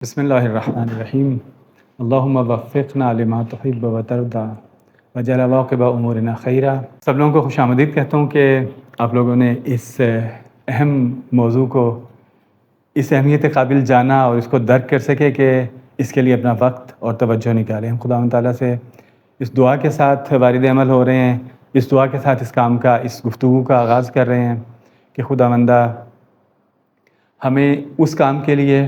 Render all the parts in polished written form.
بسم اللہ الرحمن الرحیم اللہم وفقنا لما تحب و ترضی وجعل عواقب امورنا خیرا۔ سب لوگوں کو خوش آمدید کہتا ہوں کہ آپ لوگوں نے اس اہم موضوع کو اس اہمیت قابل جانا اور اس کو درک کر سکے کہ اس کے لیے اپنا وقت اور توجہ نکالیں۔ ہم خدا تعالیٰ سے اس دعا کے ساتھ وارد عمل ہو رہے ہیں، اس دعا کے ساتھ اس کام کا، اس گفتگو کا آغاز کر رہے ہیں کہ خداوندہ ہمیں اس کام کے لیے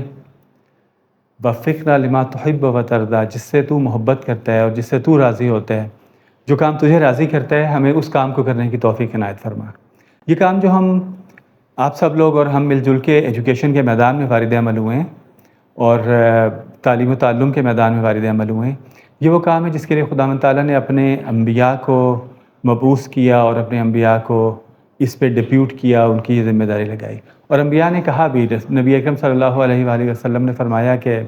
وفقنا لما تحب و ترضی، جس سے تو محبت کرتا ہے اور جس سے تو راضی ہوتا ہے، جو کام تجھے راضی کرتا ہے، ہمیں اس کام کو کرنے کی توفیق عنایت فرما۔ یہ کام جو ہم آپ سب لوگ اور ہم مل جل کے ایجوکیشن کے میدان میں وارد عمل ہوئے ہیں اور تعلیم و تعلم کے میدان میں وارد عمل ہوئے ہیں، یہ وہ کام ہے جس کے لیے خداوند تعالیٰ نے اپنے انبیاء کو مبعوث کیا اور اپنے انبیاء کو اس پہ ڈپیوٹ کیا، ان کی یہ ذمہ داری لگائی۔ اور انبیاء نے کہا بھی، نبی اکرم صلی اللہ علیہ وآلہ وسلم نے فرمایا کہ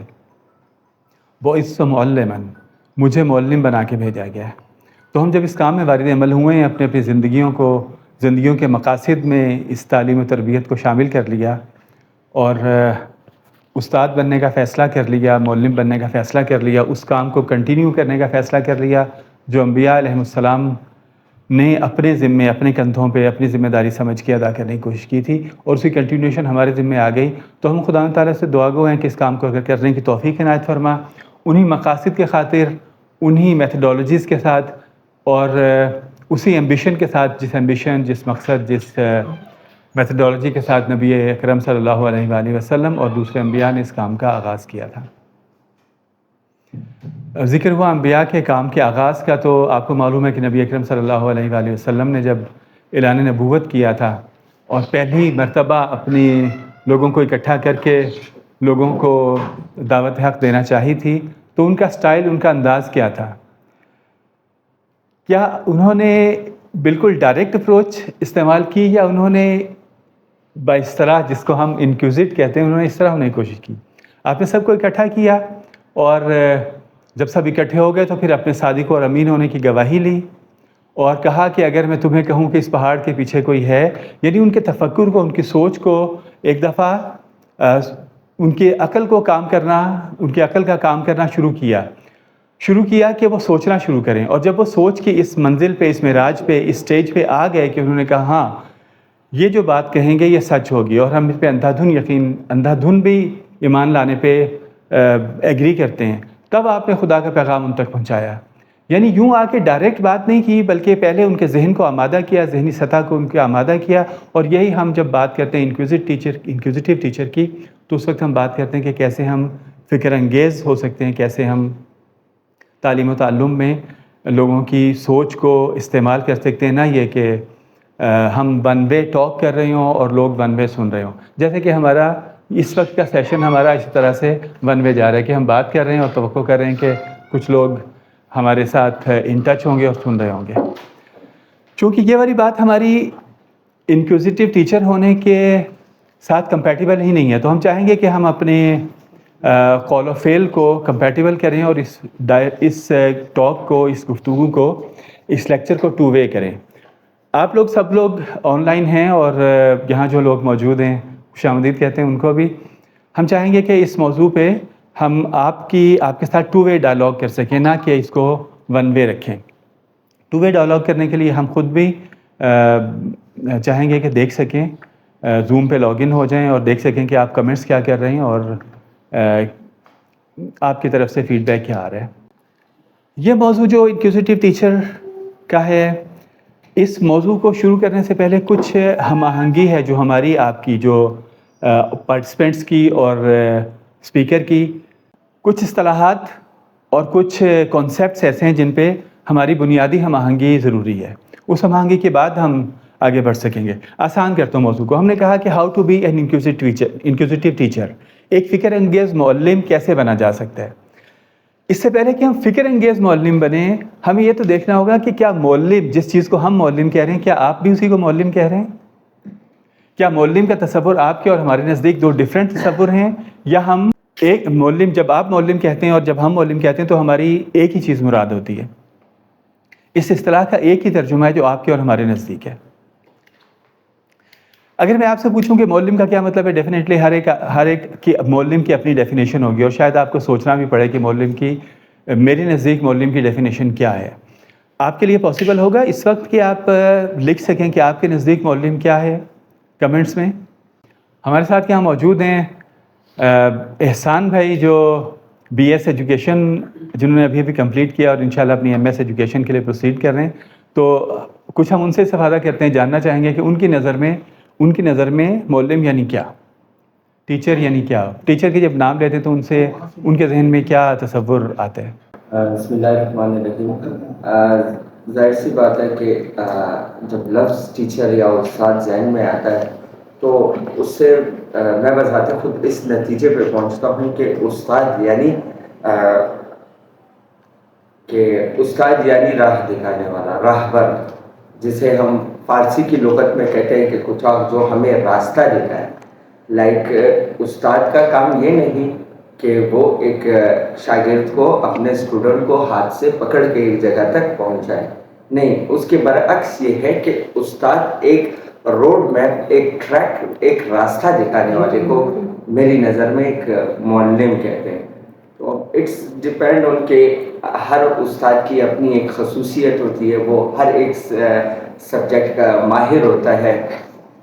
بُعِثْتُ مُعَلِّمًا، مجھے معلم بنا کے بھیجا گیا ہے۔ تو ہم جب اس کام میں وارد عمل ہوئے ہیں، اپنی زندگیوں کے مقاصد میں اس تعلیم و تربیت کو شامل کر لیا اور استاد بننے کا فیصلہ کر لیا، معلم بننے کا فیصلہ کر لیا، اس کام کو کنٹینیو کرنے کا فیصلہ کر لیا جو انبیاء علیہ السلام نے اپنے ذمے، اپنے کندھوں پہ اپنی ذمہ داری سمجھ کے ادا کرنے کی کوشش کی تھی، اور اسی کنٹینیوشن ہمارے ذمے آ گئی۔ تو ہم خدا تعالیٰ سے دعا گو ہیں کہ اس کام کو اگر کرنے کی توفیق عنایت فرما، انہی مقاصد کے خاطر، انہی میتھڈالوجیز کے ساتھ اور اسی ایمبیشن کے ساتھ، جس مقصد، جس میتھڈالوجی کے ساتھ نبی اکرم صلی اللہ علیہ وآلہ وسلم اور دوسرے انبیاء نے اس کام کا آغاز کیا تھا۔ ذکر ہوا انبیاء کے کام کے آغاز کا، تو آپ کو معلوم ہے کہ نبی اکرم صلی اللہ علیہ وآلہ وسلم نے جب اعلان نبوت کیا تھا اور پہلی مرتبہ اپنی لوگوں کو اکٹھا کر کے لوگوں کو دعوت حق دینا چاہی تھی، تو ان کا سٹائل، ان کا انداز کیا تھا؟ کیا انہوں نے بالکل ڈائریکٹ اپروچ استعمال کی، یا انہوں نے اس طرح، جس کو ہم انکوزٹ کہتے ہیں، انہوں نے اس طرح ہونے کی کوشش کی؟ آپ نے سب کو اکٹھا کیا اور جب سب اکٹھے ہو گئے تو پھر اپنے صادق اور امین ہونے کی گواہی لی اور کہا کہ اگر میں تمہیں کہوں کہ اس پہاڑ کے پیچھے کوئی ہے، یعنی ان کے تفکر کو، ان کی سوچ کو ایک دفعہ ان کی عقل کو کام کرنا، ان کی عقل کا کام کرنا شروع کیا کہ وہ سوچنا شروع کریں۔ اور جب وہ سوچ کے اس منزل پہ، اس معراج پہ، اس سٹیج پہ آ گئے کہ انہوں نے کہا ہاں یہ جو بات کہیں گے یہ سچ ہوگی، اور ہم اس پہ اندھا دھن بھی ایمان لانے پہ ایگری کرتے ہیں، تب آپ نے خدا کا پیغام ان تک پہنچایا۔ یعنی یوں آ کے ڈائریکٹ بات نہیں کی، بلکہ پہلے ان کے ذہن کو آمادہ کیا، ذہنی سطح کو ان کے آمادہ کیا۔ اور یہی ہم جب بات کرتے ہیں انکوزیٹو ٹیچر کی، تو اس وقت ہم بات کرتے ہیں کہ کیسے ہم فکر انگیز ہو سکتے ہیں، کیسے ہم تعلیم و تعلم میں لوگوں کی سوچ کو استعمال کر سکتے ہیں، نہ یہ کہ ہم ون وے ٹاک کر رہے ہوں اور لوگ ون وے سن رہے ہوں۔ جیسے کہ ہمارا اس وقت کا سیشن ہمارا اسی طرح سے ون وے جا رہا ہے کہ ہم بات کر رہے ہیں اور توقع کر رہے ہیں کہ کچھ لوگ ہمارے ساتھ ان ٹچ ہوں گے اور سن رہے ہوں گے۔ چونکہ یہ والی بات ہماری انکوزیٹو ٹیچر ہونے کے ساتھ کمپیٹیبل ہی نہیں ہے، تو ہم چاہیں گے کہ ہم اپنے قول و فعل کو کمپیٹیبل کریں اور اس ٹاک کو، اس گفتگو کو، اس لیکچر کو 2 وے کریں۔ آپ لوگ سب لوگ آن لائن ہیں اور یہاں جو لوگ موجود ہیں، خوش آمدید کہتے ہیں ان کو بھی۔ ہم چاہیں گے کہ اس موضوع پہ ہم آپ کے ساتھ 2 وے ڈائلاگ کر سکیں، نہ کہ اس کو 1 وے رکھیں۔ 2 وے ڈائلاگ کرنے کے لیے ہم خود بھی چاہیں گے کہ دیکھ سکیں، زوم پہ لاگ ان ہو جائیں اور دیکھ سکیں کہ آپ کمنٹس کیا کر رہے ہیں اور آپ کی طرف سے فیڈ بیک کیا آ رہا ہے۔ یہ موضوع جو انکوزیٹو ٹیچر کا ہے، اس موضوع کو شروع کرنے سے پہلے کچھ ہم آہنگی ہے جو ہماری، آپ کی، جو پارٹیسپینٹس کی اور اسپیکر کی، کچھ اصطلاحات اور کچھ کانسیپٹس ایسے ہیں جن پہ ہماری بنیادی ہم آہنگی ضروری ہے۔ اس ہم آہنگی کے بعد ہم آگے بڑھ سکیں گے۔ آسان کرتا ہوں موضوع کو۔ ہم نے کہا کہ how to be an inquisitive teacher, ایک فکر انگیز معلم کیسے بنا جا سکتا ہے۔ اس سے پہلے کہ ہم فکر انگیز معلم بنیں، ہمیں یہ تو دیکھنا ہوگا کہ کیا معلم، جس چیز کو ہم معلم کہہ رہے ہیں، کیا آپ بھی اسی کو معلم کہہ رہے ہیں؟ کیا معلم کا تصور آپ کے اور ہمارے نزدیک 2 ڈیفرنٹ تصور ہیں، یا ہم ایک معلم، جب آپ معلم کہتے ہیں اور جب ہم معلم کہتے ہیں تو ہماری ایک ہی چیز مراد ہوتی ہے؟ اس اصطلاح کا ایک ہی ترجمہ ہے جو آپ کے اور ہمارے نزدیک ہے۔ اگر میں آپ سے پوچھوں کہ معلم کا کیا مطلب ہے، ڈیفینیٹلی ہر ایک کی معلم کی اپنی ڈیفینیشن ہوگی، اور شاید آپ کو سوچنا بھی پڑے کہ معلم کی، میرے نزدیک معلم کی ڈیفینیشن کیا ہے. آپ کے لیے پاسبل ہوگا اس وقت کہ آپ لکھ سکیں کہ آپ کے نزدیک معلم کیا ہے کمنٹس میں؟ ہمارے ساتھ یہاں موجود ہیں احسان بھائی، جو بی ایس ایجوکیشن جنہوں نے ابھی کمپلیٹ کیا اور انشاءاللہ اپنی ایم ایس ایجوکیشن کے لیے پروسیڈ کر رہے ہیں. تو کچھ ہم ان سے استفادہ کرتے ہیں، جاننا چاہیں گے کہ ان کی نظر میں معلم یعنی کیا، ٹیچر یعنی کیا. ٹیچر کے جب نام لیتے ہیں تو ان کے ذہن میں کیا تصور آتا ہے؟ بسم اللہ الرحمن الرحیم. ظاہر سی بات ہے کہ جب لفظ ٹیچر یا استاد ذہن میں آتا ہے تو اس سے میں بذات خود اس نتیجے پہ پہنچتا ہوں کہ استاد یعنی راہ دکھانے والا، راہبر، جسے ہم فارسی کی لغت میں کہتے ہیں کہ کچھ جو ہمیں راستہ دکھائے. استاد کا کام یہ نہیں کہ وہ ایک شاگرد کو، اپنے اسٹوڈنٹ کو ہاتھ سے پکڑ کے ایک جگہ تک پہنچائے، نہیں، اس کے برعکس یہ ہے کہ استاد ایک روڈ میپ، ایک ٹریک، ایک راستہ دکھانے والے کو میری نظر میں ایک معلم کہتے ہیں. تو اٹس ڈپینڈ آن کہ ہر استاد کی اپنی ایک خصوصیت ہوتی ہے، وہ ہر ایک سبجیکٹ کا ماہر ہوتا ہے،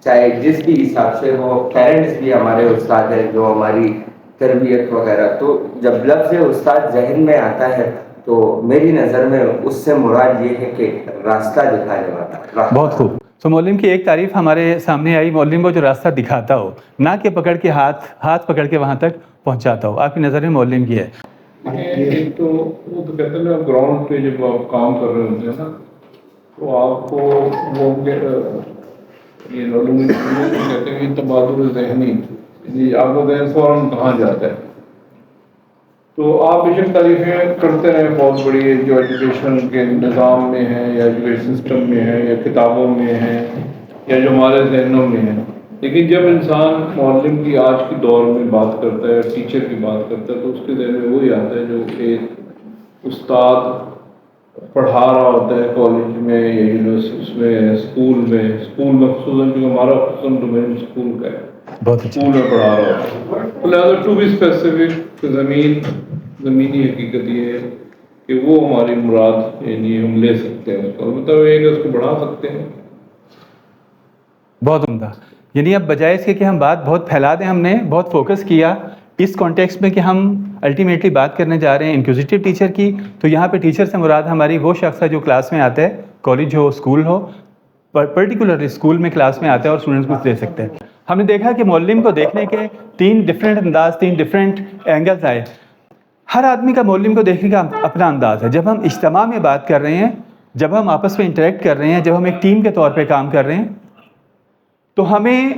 چاہے جس بھی حساب سے ہو. پیرنٹس بھی ہمارے استاد ہیں جو ہماری تربیت وغیرہ. تو جب لفظ استاد ذہن میں آتا ہے تو میری نظر میں اس سے مراد یہ ہے کہ راستہ دکھانے والا. بہت خوب. تو معلم کی ایک تعریف ہمارے سامنے آئی، معلم کو جو راستہ دکھاتا ہو، نہ کہ پکڑ کے ہاتھ پکڑ کے وہاں تک پہنچاتا ہو. آپ کی نظر میں معلم کی ہے؟ ایک تو وہ تو کہتے ہیں نا، گراؤنڈ پہ جب آپ کام کر رہے ہوتے ہیں نا تو آپ کو وہ یہ کہتے ہیں کہ تبادل ذہنی، یعنی آپ کا ذہن فوراً کہاں جاتا ہے. تو آپ بیشک تعریفیں کرتے رہے بہت بڑی، جو ایجوکیشن کے نظام میں ہے یا ایجوکیشن سسٹم میں ہے یا کتابوں میں ہے یا جو ہمارے ذہنوں میں ہے. لیکن جب انسان معلم کی آج کی دور میں بات کرتا ہے، ٹیچر کی بات کرتا ہے، تو اس کے ذہن میں وہی آتا ہے جو ایک استاد پڑھا رہا ہوتا ہے کالج میں یا یونیورسٹی میں، اسکول میں خصوصاً، جو ہمارا خصوصاً ڈومین اسکول کا ہے، اسکول میں پڑھا رہا ہوتا ہے. تو لہٰذا ٹو بی اسپیسیفک، زمینی حقیقت یہ ہے کہ وہ ہماری مراد، یعنی ہم لے سکتے ہیں اس کو، مطلب یہ کہ اس کو بڑھا سکتے ہیں. بہت عمدہ. یعنی اب بجائے اس کے کہ ہم بات بہت پھیلا دیں، ہم نے بہت فوکس کیا اس کانٹیکسٹ میں کہ ہم الٹیمیٹلی بات کرنے جا رہے ہیں انکوزیٹو ٹیچر کی. تو یہاں پہ ٹیچر سے مراد ہماری وہ شخص ہے جو کلاس میں آتا ہے، کالج ہو، اسکول ہو، پرٹیکولرلی اسکول میں کلاس میں آتا ہے اور اسٹوڈنٹس کو دے سکتے ہیں. ہم نے دیکھا کہ معلم کو دیکھنے کے 3 ڈفرینٹ انداز، 3 ڈفرینٹ اینگلز آئے. ہر آدمی کا معلم کو دیکھنے کا اپنا انداز ہے. جب ہم اجتماع میں بات کر رہے ہیں، جب ہم آپس میں انٹریکٹ کر رہے ہیں، جب ہم ایک ٹیم کے طور پہ کام کر رہے ہیں، تو ہمیں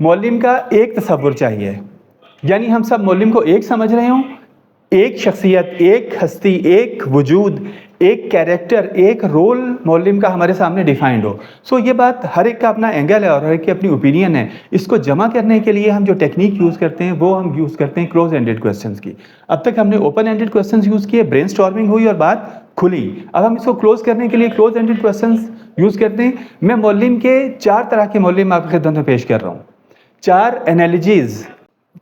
معلم کا ایک تصور چاہیے. یعنی ہم سب معلم کو ایک سمجھ رہے ہوں، ایک شخصیت، ایک ہستی، ایک وجود، ایک کیریکٹر، ایک رول معلم کا ہمارے سامنے ڈیفائنڈ ہو. سو یہ بات ہر ایک کا اپنا اینگل ہے اور ہر ایک کی اپنی اوپینین ہے. اس کو جمع کرنے کے لیے ہم جو ٹیکنیک یوز کرتے ہیں وہ ہم یوز کرتے ہیں کلوز اینڈڈ کویسچنس کی. اب تک ہم نے اوپن اینڈڈ کویسچنس یوز کیے، برین اسٹارمنگ ہوئی اور بات کھلی. اب ہم اس کو کلوز کرنے کے لیے کلوز اینڈڈ کویسچنس یوز کرتے ہیں. میں معلم کے 4 طرح کے معلم آپ کی خدمت میں پیش کر رہا ہوں. 4 انالوجیز،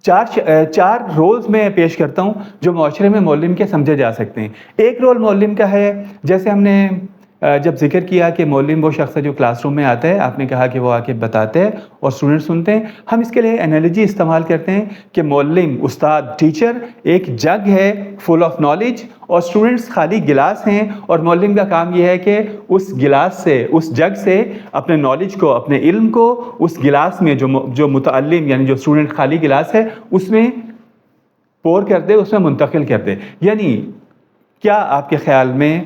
4 رولز میں پیش کرتا ہوں جو معاشرے میں معلم کے سمجھے جا سکتے ہیں. ایک رول معلم کا ہے، جیسے ہم نے جب ذکر کیا کہ معلم وہ شخص ہے جو کلاس روم میں آتا ہے، آپ نے کہا کہ وہ آ کے بتاتے ہیں اور اسٹوڈنٹ سنتے ہیں. ہم اس کے لیے انالوجی استعمال کرتے ہیں کہ معلم، استاد، ٹیچر ایک جگ ہے فل آف نالج اور اسٹوڈنٹس خالی گلاس ہیں، اور معلم کا کام یہ ہے کہ اس گلاس سے، اس جگ سے اپنے نالج کو، اپنے علم کو اس گلاس میں جو متعلم یعنی جو اسٹوڈنٹ خالی گلاس ہے اس میں پور کر دے، اس میں منتقل کر دے. یعنی کیا آپ کے خیال میں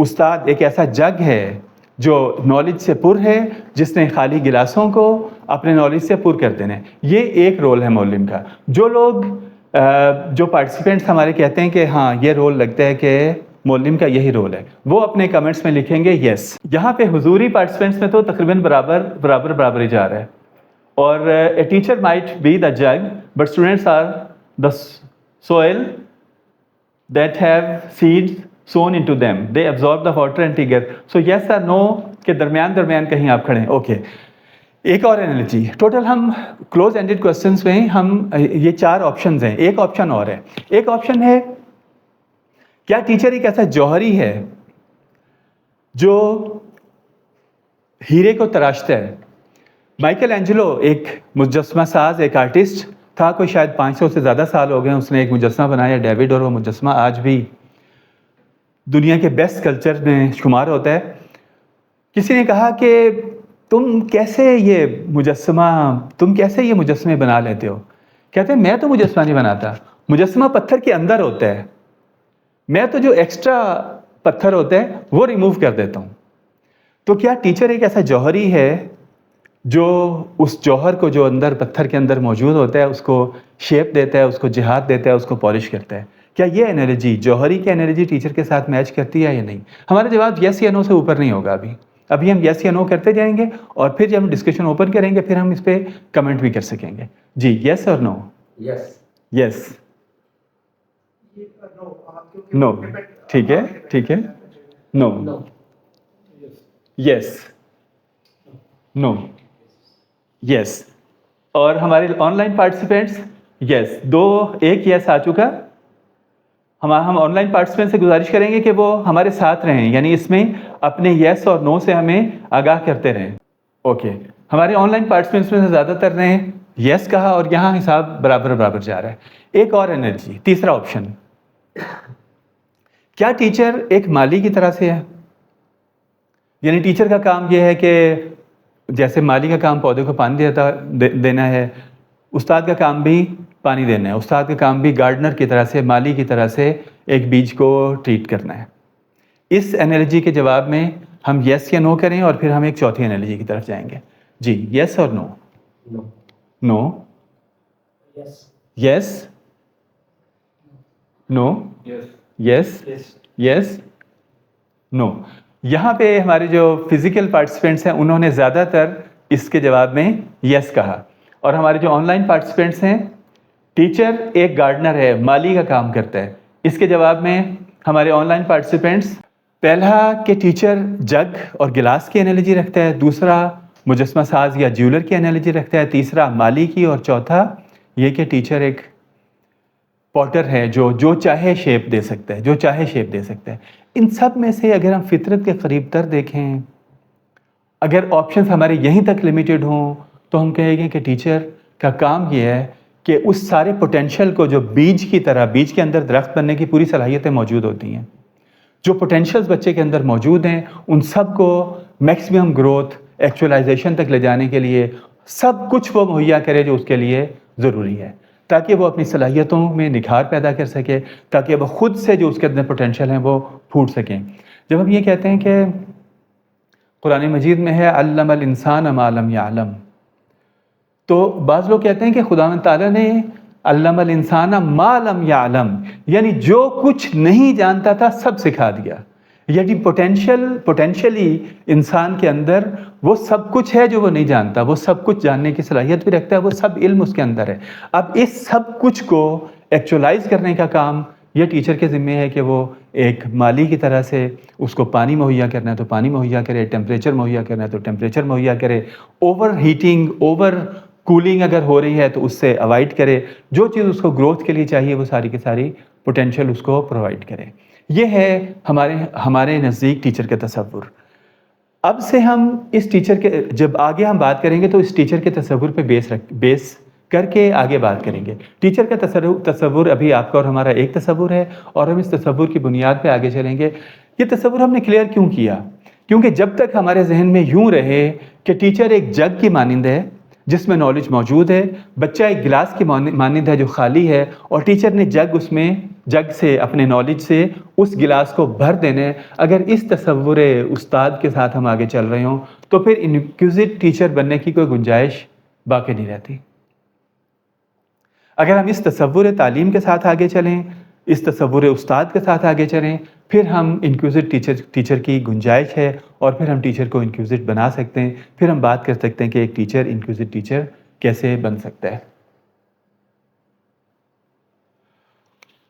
استاد ایک ایسا جگ ہے جو نالج سے پر ہے، جس نے خالی گلاسوں کو اپنے نالج سے پر کر دینا ہے؟ یہ ایک رول ہے معلم کا. جو پارٹیسپینٹس ہمارے کہتے ہیں کہ ہاں یہ رول لگتا ہے کہ معلم کا یہی رول ہے، وہ اپنے کمنٹس میں لکھیں گے یس. یہاں پہ حضوری پارٹیسپینٹس میں تو تقریباً برابر ہی جا رہا ہے. اور a teacher might be the jug but students are the soil that have seeds sown into them. They absorb the water and trigger. So yes or no کے درمیان کہیں آپ کھڑے ہیں. اوکے. ایک اور انالوجی. ٹوٹل ہم کلوز اینڈڈ کوشچنس میں ہم یہ 4 آپشنز ہیں. ایک آپشن اور ہے. ایک آپشن ہے کیا ٹیچر ایک ایسا جوہری ہے جو ہیرے کو تراشتا ہے. مائیکل اینجلو ایک مجسمہ ساز، ایک آرٹسٹ تھا. کوئی شاید 500 سے زیادہ سال ہو گئے اس نے ایک مجسمہ بنایا ڈیوڈ، اور وہ مجسمہ آج بھی دنیا کے بیسٹ کلچر میں شمار ہوتا ہے. کسی نے کہا کہ تم کیسے یہ مجسمے بنا لیتے ہو؟ کہتے ہیں میں تو مجسمہ نہیں بناتا، مجسمہ پتھر کے اندر ہوتا ہے، میں تو جو ایکسٹرا پتھر ہوتا ہے وہ ریموو کر دیتا ہوں. تو کیا ٹیچر ایک ایسا جوہری ہے جو اس جوہر کو جو اندر پتھر کے اندر موجود ہوتا ہے اس کو شیپ دیتا ہے، اس کو جہاد دیتا ہے، اس کو پالش کرتا ہے؟ کیا یہ انالوجی، جوہری کی انالوجی ٹیچر کے ساتھ میچ کرتی ہے یا نہیں؟ ہمارا جواب یس یا نو سے اوپر نہیں ہوگا. ابھی ہم یس یا نو کرتے جائیں گے اور پھر جب ہم ڈسکشن اوپن کریں گے پھر ہم اس پہ کمنٹ بھی کر سکیں گے. جی یس اور نو؟ یس. نو. ٹھیک ہے. نو. یس. نو. یس. اور ہمارے آن لائن پارٹیسپینٹس یس. ایک یس آ چکا. ہم آن لائن پارٹیسپینٹ سے گزارش کریں گے کہ وہ ہمارے ساتھ رہیں، یعنی اس میں اپنے یس اور نو سے ہمیں آگاہ کرتے رہیں. اوکے. ہمارے آن لائن پارٹیسپینٹس میں سے زیادہ تر نے یس کہا اور یہاں حساب برابر جا رہا ہے. ایک اور انرجی، تیسرا آپشن، کیا ٹیچر ایک مالی کی طرح سے ہے؟ یعنی ٹیچر کا کام یہ ہے کہ جیسے مالی کا کام پودے کو پانی دینا ہے، استاد کا کام بھی پانی دینا ہے. استاد کا کام بھی گارڈنر کی طرح سے، مالی کی طرح سے ایک بیج کو ٹریٹ کرنا ہے. اس انالوجی کے جواب میں ہم یس یا نو کریں اور پھر ہم ایک چوتھی انالوجی کی طرف جائیں گے. جی یس اور نو؟ نو. یس. نو. یس. یس. نو. یہاں پہ ہمارے جو فزیکل پارٹیسپینٹس ہیں انہوں نے زیادہ تر اس کے جواب میں یس کہا، اور ہمارے جو آن لائن پارٹیسپینٹس ہیں ٹیچر ایک گارڈنر ہے، مالی کا کام کرتا ہے. اس کے جواب میں ہمارے آن لائن پارٹیسپینٹس پہلا کہ ٹیچر جگ اور گلاس کی انالوجی رکھتا ہے، دوسرا مجسمہ ساز یا جیولر کی انالوجی رکھتا ہے، تیسرا مالی کی، اور چوتھا یہ کہ ٹیچر ایک پاٹر ہے جو چاہے شیپ دے سکتا ہے. ان سب میں سے اگر ہم فطرت کے قریب تر دیکھیں، اگر آپشنز ہمارے یہیں تک لمیٹڈ ہوں تو ہم کہیں گے کہ ٹیچر کا کام یہ ہے کہ اس سارے پوٹینشیل کو جو بیج کے اندر درخت بننے کی پوری صلاحیتیں موجود ہوتی ہیں، جو پوٹینشیلز بچے کے اندر موجود ہیں ان سب کو میکسیمم گروتھ، ایکچولائزیشن تک لے جانے کے لیے سب کچھ وہ مہیا کرے جو اس کے لیے ضروری ہے، تاکہ وہ اپنی صلاحیتوں میں نکھار پیدا کر سکے، تاکہ وہ خود سے جو اس کے اندر پوٹینشیل ہیں وہ پھوٹ سکیں. جب ہم یہ کہتے ہیں کہ قرآن مجید میں ہے علم الانسان ما لم یعلم، تو بعض لوگ کہتے ہیں کہ خداوند تعالیٰ نے علم الانسان ما لم یعلم، یعنی جو کچھ نہیں جانتا تھا سب سکھا دیا. یعنی پوٹینشلی انسان کے اندر وہ سب کچھ ہے جو وہ نہیں جانتا، وہ سب کچھ جاننے کی صلاحیت بھی رکھتا ہے، وہ سب علم اس کے اندر ہے. اب اس سب کچھ کو ایکچولائز کرنے کا کام یہ ٹیچر کے ذمہ ہے کہ وہ ایک مالی کی طرح سے اس کو پانی مہیا کرنا ہے تو پانی مہیا کرے، ٹیمپریچر مہیا کرنا ہے تو ٹیمپریچر مہیا کرے، اوور ہیٹنگ، اوور کولنگ اگر ہو رہی ہے تو اس سے اوائڈ کرے، جو چیز اس کو گروتھ کے لیے چاہیے وہ ساری کی ساری پوٹینشیل اس کو پرووائڈ کرے. یہ ہے ہمارے نزدیک ٹیچر کا تصور. اب سے ہم اس ٹیچر کے جب آگے ہم بات کریں گے تو اس ٹیچر کے تصور پہ بیس کر کے آگے بات کریں گے. ٹیچر کا تصور ابھی آپ کا اور ہمارا ایک تصور ہے، اور ہم اس تصور کی بنیاد پہ آگے چلیں گے. یہ تصور ہم نے کلیئر کیوں کیا؟ کیونکہ جب تک ہمارے ذہن میں یوں رہے کہ ٹیچر ایک جگ کی مانند ہے جس میں نالج موجود ہے، بچہ ایک گلاس کی مانند ہے جو خالی ہے، اور ٹیچر نے جگ سے اپنے نالج سے اس گلاس کو بھر دینے، اگر اس تصور استاد کے ساتھ ہم آگے چل رہے ہوں تو پھر انکوزٹ ٹیچر بننے کی کوئی گنجائش باقی نہیں رہتی. اگر ہم اس تصور تعلیم کے ساتھ آگے چلیں، اس تصور استاد کے ساتھ آگے چلیں، پھر ہم انکوزٹ ٹیچر کی گنجائش ہے، اور پھر ہم ٹیچر کو انکوزٹ بنا سکتے ہیں. پھر ہم بات کر سکتے ہیں کہ ایک ٹیچر انکوزٹ ٹیچر کیسے بن سکتا ہے.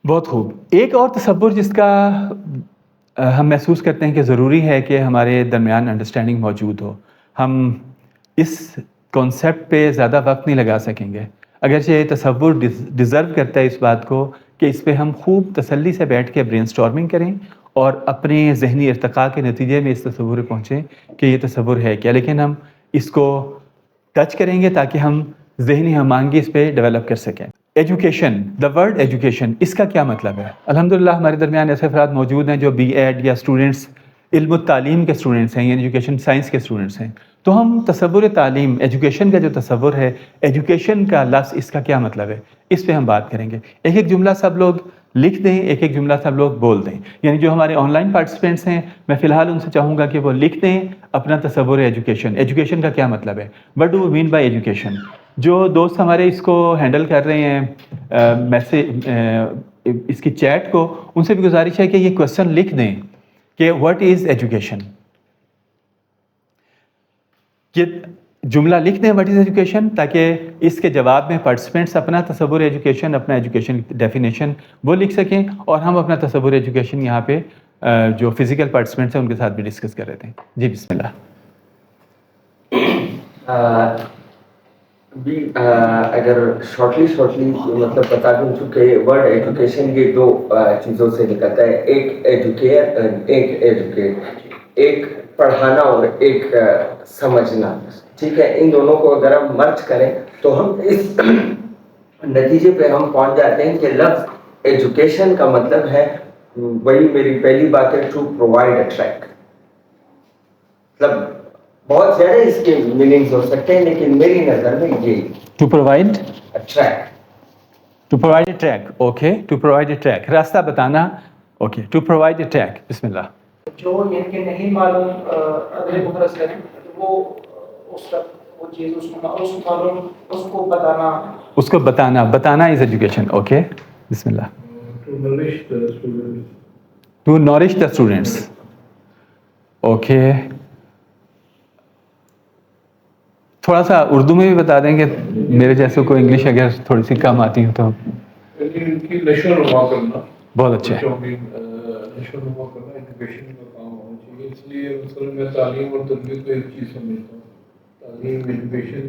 بہت خوب. ایک اور تصور جس کا ہم محسوس کرتے ہیں کہ ضروری ہے کہ ہمارے درمیان انڈرسٹینڈنگ موجود ہو، ہم اس کانسیپٹ پہ زیادہ وقت نہیں لگا سکیں گے. اگرچہ یہ تصور ڈیزرو کرتا ہے اس بات کو کہ اس پہ ہم خوب تسلی سے بیٹھ کے برین اسٹارمنگ کریں اور اپنے ذہنی ارتقاء کے نتیجے میں اس تصور پہ پہنچیں کہ یہ تصور ہے کیا. لیکن ہم اس کو ٹچ کریں گے تاکہ ہم ذہنی ہم آہنگی اس پہ ڈیولپ کر سکیں. ایجوکیشن، دا ورڈ ایجوکیشن، اس کا کیا مطلب ہے؟ الحمدللہ ہمارے درمیان ایسے افراد موجود ہیں جو بی ایڈ یا اسٹوڈنٹس علم و تعلیم کے اسٹوڈنٹس ہیں یا ایجوکیشن سائنس کے اسٹوڈنٹس ہیں. تو ہم تصور تعلیم، ایجوکیشن کا جو تصور ہے، ایجوکیشن کا لفظ اس کا کیا مطلب ہے، اس پہ ہم بات کریں گے. ایک ایک جملہ سب لوگ لکھ دیں، ایک ایک جملہ سب لوگ بول دیں. یعنی جو ہمارے آن لائن پارٹیسپینٹس ہیں میں فی الحال ان سے چاہوں گا کہ وہ لکھ دیں اپنا تصور ایجوکیشن. ایجوکیشن کا کیا مطلب ہے، what do we mean by education. جو دوست ہمارے اس کو ہینڈل کر رہے ہیں میسیج اس کی چیٹ کو، ان سے بھی گزارش ہے کہ یہ کویسچن لکھ دیں کہ واٹ از ایجوکیشن. یہ جملہ لکھ دیں واٹ از ایجوکیشن تاکہ اس کے جواب میں پارٹیسپینٹس اپنا تصور ایجوکیشن، اپنا ایجوکیشن ڈیفینیشن وہ لکھ سکیں اور ہم اپنا تصور ایجوکیشن یہاں پہ جو فزیکل پارٹیسپینٹس ہیں ان کے ساتھ بھی ڈسکس کر رہے تھے. جی بسم اللہ. اگر شارٹلی مطلب بتا دوں چونکہ ورڈ ایجوکیشن یہ دو چیزوں سے نکلتا ہے، ایک ایجوکیٹ، ایک پڑھانا اور ایک سمجھنا. ٹھیک ہے، ان دونوں کو اگر ہم مرج کریں تو ہم اس نتیجے پہ ہم پہنچ جاتے ہیں کہ لفظ ایجوکیشن کا مطلب ہے، وہی میری پہلی بات ہے، ٹو پرووائڈ اے ٹریک. مطلب بہت زیادہ اس کے میننگز ہو سکتے ہیں لیکن میری نظر میں یہ to provide track, to provide a track. Okay, to provide a track, راستہ بتانا. Okay, to provide a track. بسم اللہ. جو ان کے نہیں معلوم اگلے کو فرض کریں وہ چیز اس کو معلوم، اس کو بتانا از ایجوکیشن. اوکے بسم اللہ. To nourish the students. Okay, تھوڑا سا اردو میں بھی بتا دیں گے میرے جیسے کوئی انگلش اگر تھوڑی سی کم آتی ہو تو. ان کی نشو و نما کرنا بہت اچھا ہے. نشو و نما کرنا ایجوکیشن کا کام ہونا چاہیے. اس لیے مثلاً میں تعلیم اور تربیت کو ایک چیز سمجھتا ہوں. تعلیم ایجوکیشن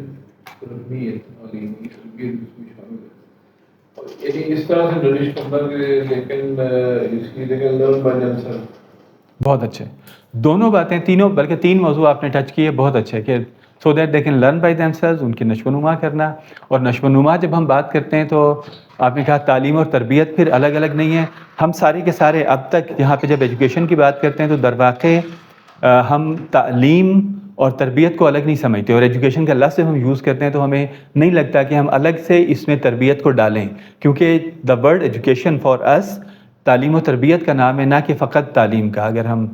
صرف نہیں ہے، تعلیم کی تربیت اس میں شامل ہے. یعنی اس طرح سے نالج کرنا کہ لیکن اس کی لیکن لرن بائی دیم سیلف. بہت اچھے دونوں باتیں، تینوں بلکہ تین موضوع آپ نے ٹچ کیے. بہت اچھا ہے کہ so that they can learn by themselves, ان کی نشو و نما کرنا. اور نشو و نما جب ہم بات کرتے ہیں تو آپ نے کہا تعلیم اور تربیت پھر الگ الگ نہیں ہے. ہم سارے کے سارے اب تک یہاں پہ جب ایجوکیشن کی بات کرتے ہیں تو در واقع ہم تعلیم اور تربیت کو الگ نہیں سمجھتے، اور ایجوکیشن کا لفظ جب ہم یوز کرتے ہیں تو ہمیں نہیں لگتا کہ ہم الگ سے اس میں تربیت کو ڈالیں، کیونکہ دا ورڈ ایجوکیشن فار اس تعلیم و تربیت کا نام ہے، نہ کہ فقط تعلیم کا، اگر ہم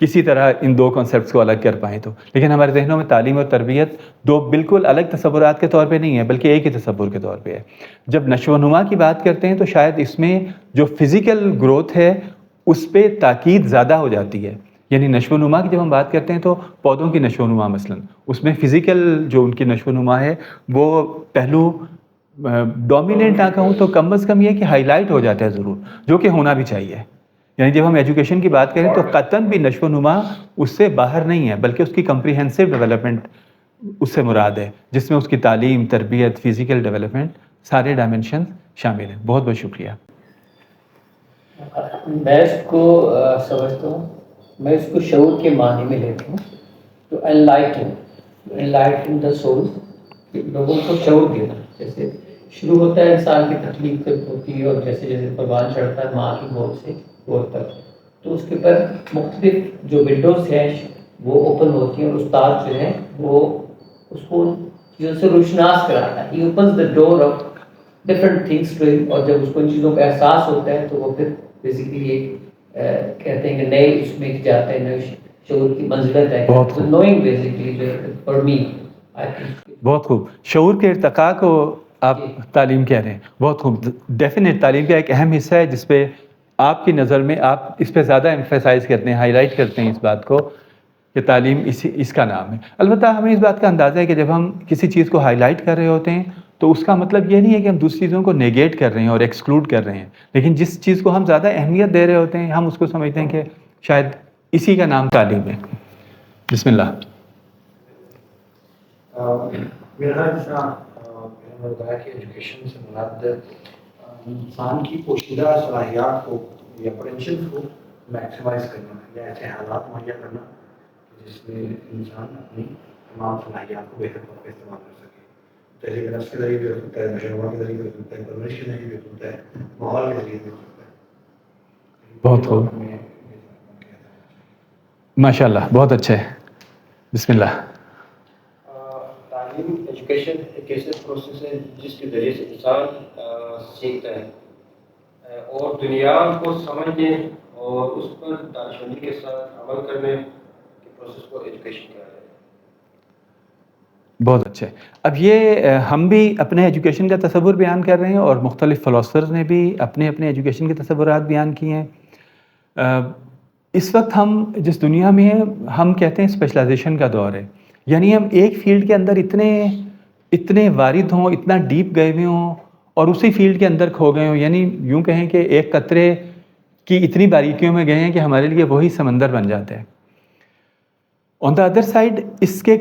کسی طرح ان دو کانسیپٹس کو الگ کر پائیں تو. لیکن ہمارے ذہنوں میں تعلیم اور تربیت دو بالکل الگ تصورات کے طور پہ نہیں ہے بلکہ ایک ہی تصور کے طور پہ ہے. جب نشو و نما کی بات کرتے ہیں تو شاید اس میں جو فزیکل گروتھ ہے اس پہ تاکید زیادہ ہو جاتی ہے. یعنی نشو و نما کی جب ہم بات کرتے ہیں تو پودوں کی نشو و نما مثلاً اس میں فزیکل جو ان کی نشو و نما ہے وہ پہلو ڈومیننٹ نہ کہوں تو کم از کم یہ کہ ہائی لائٹ ہو جاتا ہے ضرور، جو کہ ہونا بھی چاہیے. یعنی جب ہم ایجوکیشن کی بات کریں تو قطعاً بھی نشو و نما اس سے باہر نہیں ہے بلکہ اس کی کمپریہنسو ڈیولپمنٹ اس سے مراد ہے، جس میں اس کی تعلیم، تربیت، فزیکل ڈیولپمنٹ سارے ڈائمنشن شامل ہیں. بہت بہت شکریہ. میں اس کو سمجھتا ہوں، میں اس کو شعور کے معنی میں لیتا ہوں. تو انلائٹن دا سول، لوگوں کو شعور دینا. جیسے شروع ہوتا ہے انسان کی تخلیق جب ہوتی ہے اور جیسے جیسے پروان چڑھتا ہے ماں کی گود سے گود تک، تو اس کے اوپر مختلف جو ونڈوز ہیں وہ اوپن ہوتی ہیں اور استاد جو ہے وہ اس کو چیزوں سے روشناس کراتا ہے. He opens the door of different things to ہم، اور جب اس کو ان چیزوں کا احساس ہوتا ہے تو وہ پھر بیسیکلی ایک کہتے ہیں کہ نئے اس میں جاتے ہیں، نئے شعور کی منزلت ہے. نوئنگ بیسیکلی جو فار می بہت خوب. شعور کے ارتقاء کو آپ تعلیم کہہ رہے ہیں، بہت خوب. ڈیفینیٹ تعلیم کا ایک اہم حصہ ہے جس پہ آپ کی نظر میں آپ اس پہ زیادہ ایمفیسائز کرتے ہیں، ہائی لائٹ کرتے ہیں اس بات کو کہ تعلیم اس کا نام ہے. البتہ ہمیں اس بات کا اندازہ ہے کہ جب ہم کسی چیز کو ہائی لائٹ کر رہے ہوتے ہیں تو اس کا مطلب یہ نہیں ہے کہ ہم دوسری چیزوں کو نیگیٹ کر رہے ہیں اور ایکسکلوڈ کر رہے ہیں، لیکن جس چیز کو ہم زیادہ اہمیت دے رہے ہوتے ہیں ہم اس کو سمجھتے ہیں کہ شاید اسی کا نام تعلیم ہے. بسم اللہ. میرا جس طرح میں نے بتایا کہ ایجوکیشن سے مراد انسان کی پوشیدہ صلاحیات کو یا پوٹینشیل کو میکسیمائز کرنا یا ایسے حالات مہیا کرنا جس میں انسان اپنی تمام صلاحیات کو بہتر طور پہ استعمال کر سکے. جیسے کہ نفس کے ذریعے بھی ہو سکتا ہے، نشوات کے ذریعے بھی ہو سکتا ہے، پرورش کے ذریعے بھی ہو سکتا ہے، ماحول کے ذریعے بھی ہو سکتا ہے. بہت خوب، ماشاء اللہ، بہت اچھے. بسم اللہ. تعلیم ایجوکیشن ایک ایسے پروسیس ہے جس کے ذریعے سے انسان سیکھتا ہے اور دنیا کو سمجھنے اور اس پر دانشمندی کے ساتھ عمل کرنے کے پروسیس کو ایجوکیشن کہا جاتا ہے. بہت اچھے. اب یہ ہم بھی اپنے ایجوکیشن کا تصور بیان کر رہے ہیں اور مختلف فلاسفرز نے بھی اپنے اپنے ایجوکیشن کے تصورات بیان کیے ہیں. اس وقت ہم جس دنیا میں ہیں ہم کہتے ہیں اسپیشلائزیشن کا دور ہے. یعنی ہم ایک فیلڈ کے اندر اتنے وارد ہوں، اتنا ڈیپ گئے ہوئے ہوں اور اسی فیلڈ کے اندر کھو گئے ہوں. یعنی یوں کہیں کہ ایک قطرے کی اتنی باریکیوں میں گئے ہیں کہ ہمارے لیے وہی سمندر بن جاتا ہے. آن دا ادر سائڈ اس کا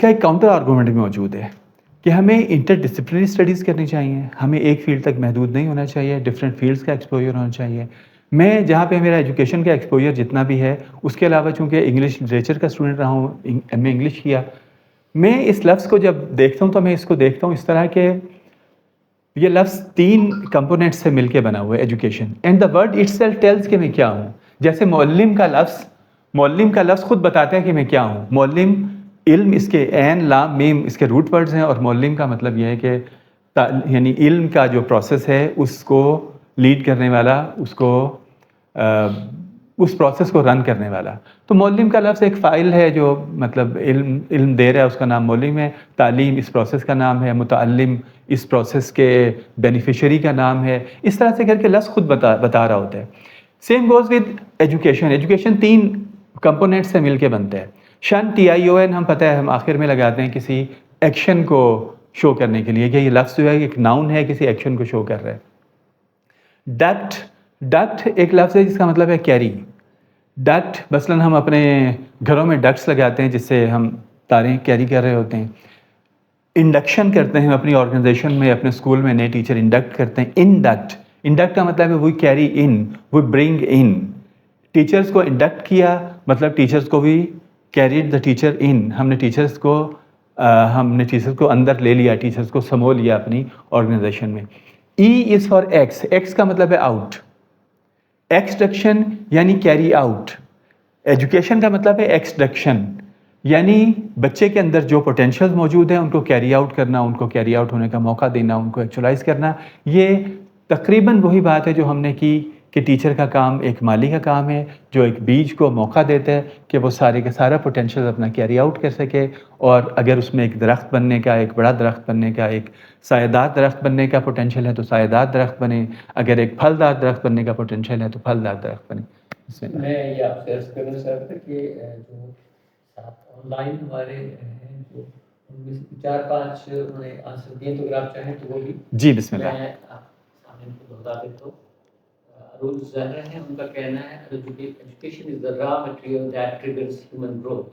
ایک کاؤنٹر آرگومنٹ بھی موجود ہے کہ ہمیں انٹر ڈسپلنری اسٹڈیز کرنی چاہیے. ہمیں ایک فیلڈ تک محدود نہیں ہونا چاہیے، ڈفرینٹ فیلڈس کا ایکسپوجر ہونا چاہیے. میں جہاں پہ میرا ایجوکیشن کا ایکسپوجر جتنا بھی ہے اس کے علاوہ چونکہ انگلش لٹریچر کا اسٹوڈنٹ رہا ہوں، ایم اے انگلش کیا، میں اس لفظ کو جب دیکھتا ہوں تو میں اس کو دیکھتا ہوں اس طرح کہ یہ لفظ 3 کمپوننٹ سے مل کے بنا ہوا ہے education. And the word it self tells کہ میں کیا ہوں. جیسے معلم کا لفظ خود بتاتا ہے کہ میں کیا ہوں. معلم، علم، اس کے عین لام میم اس کے روٹ ورڈز ہیں، اور معلم کا مطلب یہ ہے کہ یعنی علم کا جو پروسیس ہے اس کو لیڈ کرنے والا، اس پروسیس کو رن کرنے والا. تو معلم کا لفظ ایک فائل ہے جو مطلب علم دے رہا ہے، اس کا نام معلم ہے. تعلیم اس پروسیس کا نام ہے. متعلم اس پروسیس کے بینیفیشری کا نام ہے. اس طرح سے کر کے لفظ خود بتا رہا ہوتا ہے. Same goes with education. Education 3 component سے مل کے بنتا ہے. شن TION ہم پتہ ہے ہم آخر میں لگاتے ہیں کسی ایکشن کو شو کرنے کے لیے کہ یہ لفظ جو ہے ایک ناؤن ہے، کسی ایکشن کو شو کر رہا ہے. ڈکٹ ایک لفظ ہے جس کا مطلب ہے کیری. ڈکٹ مثلاً ہم اپنے گھروں میں ڈکٹس لگاتے ہیں جس سے ہم تاریں کیری کر رہے ہوتے ہیں. انڈکشن کرتے ہیں اپنی آرگنائزیشن میں، اپنے اسکول میں نئے ٹیچر انڈکٹ کرتے ہیں. انڈکٹ کا مطلب ہے we carry in, we bring in. Teachers کو انڈکٹ کیا مطلب ٹیچرز کو بھی کیریڈ دا ٹیچر ان. ہم نے ٹیچرز کو اندر لے لیا، ٹیچرز کو سمو لیا اپنی آرگنائزیشن میں. E is for x. X کا مطلب ہے آؤٹ. ایکسڈکشن یعنی کیری آؤٹ. ایجوکیشن کا مطلب ہے ایکسڈکشن، یعنی بچے کے اندر جو پوٹینشیلز موجود ہیں ان کو کیری آؤٹ کرنا، ان کو کیری آؤٹ ہونے کا موقع دینا، ان کو ایکچولائز کرنا. یہ تقریباً وہی بات ہے جو ہم نے کی کہ ٹیچر کا کام ایک مالی کا کام ہے جو ایک بیج کو موقع دیتا ہے کہ وہ سارے کا سارا پوٹینشیل اپنا کیری آؤٹ کر سکے. اور اگر اس میں ایک درخت بننے کا، ایک بڑا درخت بننے کا، ایک سایہ دار درخت بننے کا پوٹینشیل ہے تو سایہ دار درخت بنے. اگر ایک پھل دار درخت بننے کا پوٹینشیل ہے تو پھل دار درخت بنے. میں یہ آپ سے عرض کرنا چاہتا تھا کہ جو آن لائن ہمارے ہیں جو ان میں سے 4-5 انہوں نے آنسر دیے تو اگر آپ چاہیں تو وہ بھی جی بسم اللہ. میں آپ سامنے ان کو بتا دیتا ہوں. ارون زہرا ہے، ان کا کہنا ہے education is the raw material that triggers human growth.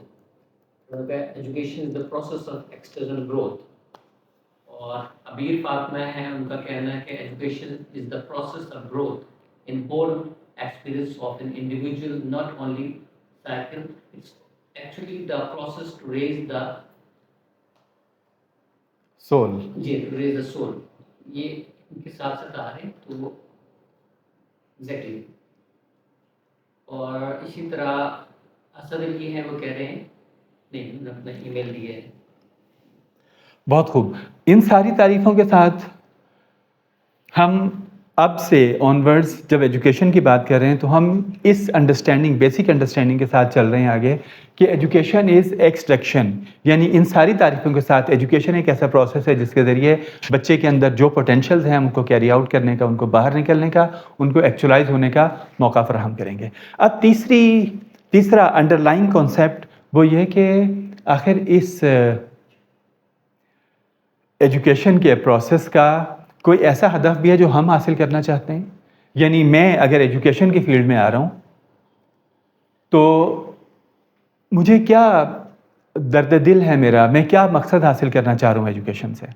ان کا education is the process of external growth. اور ابیر فاطمہ ہے، ان کا کہنا ہے کہ education is the process of growth in whole experience of an individual, not only cycle, it's actually the process to raise the soul. جی to raise the soul. یہ ان کے ساتھ ساتھ آ رہے ہیں تو وہ exactly. اور اسی طرح اسد علی ہیں، وہ کہہ رہے ہیں نہیں، انہوں نے اپنا ای میل دیا ہے. بہت خوب. ان ساری تعریفوں کے ساتھ ہم اب سے آن ورڈز جب ایجوکیشن کی بات کر رہے ہیں تو ہم اس انڈرسٹینڈنگ، بیسک انڈرسٹینڈنگ کے ساتھ چل رہے ہیں آگے کہ ایجوکیشن از ایکسٹریکشن. یعنی ان ساری تعریفوں کے ساتھ ایجوکیشن ایک ایسا پروسیس ہے جس کے ذریعے بچے کے اندر جو پوٹینشیلز ہیں ان کو کیری آؤٹ کرنے کا، ان کو باہر نکلنے کا، ان کو ایکچولائز ہونے کا موقع فراہم کریں گے. اب تیسرا انڈر لائن کانسیپٹ وہ یہ کہ آخر اس ایجوکیشن کے پروسیس کا کوئی ایسا ہدف بھی ہے جو ہم حاصل کرنا چاہتے ہیں. یعنی میں اگر ایجوکیشن کی فیلڈ میں آ رہا ہوں تو مجھے کیا درد دل ہے میرا, میں کیا مقصد حاصل کرنا چاہ رہا ہوں ایجوکیشن سے.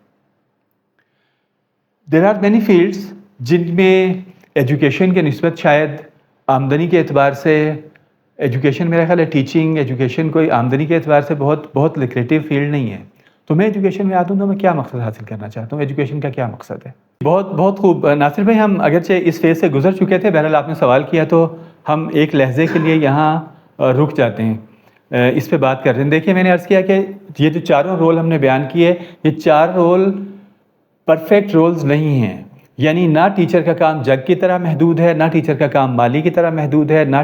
دیر آر مینی فیلڈس جن میں ایجوکیشن کے نسبت شاید آمدنی کے اعتبار سے ایجوکیشن, میرا خیال ہے ٹیچنگ ایجوکیشن کوئی آمدنی کے اعتبار سے بہت لکریٹیو فیلڈ نہیں ہے. تو میں ایجوکیشن میں آتا ہوں تو میں کیا مقصد حاصل کرنا چاہتا ہوں, ایجوکیشن کا کیا مقصد ہے. بہت خوب ناصر بھائی, ہم اگرچہ اس فیز سے گزر چکے تھے, بہرحال آپ نے سوال کیا تو ہم ایک لحظے کے لیے یہاں رک جاتے ہیں, اس پہ بات کرتے ہیں. دیکھیے میں نے عرض کیا کہ یہ جو چاروں رول ہم نے بیان کیے, یہ 4 رول پرفیکٹ رولز نہیں ہیں. یعنی نہ ٹیچر کا کام جج کی طرح محدود ہے, نہ ٹیچر کا کام مالی کی طرح محدود ہے, نہ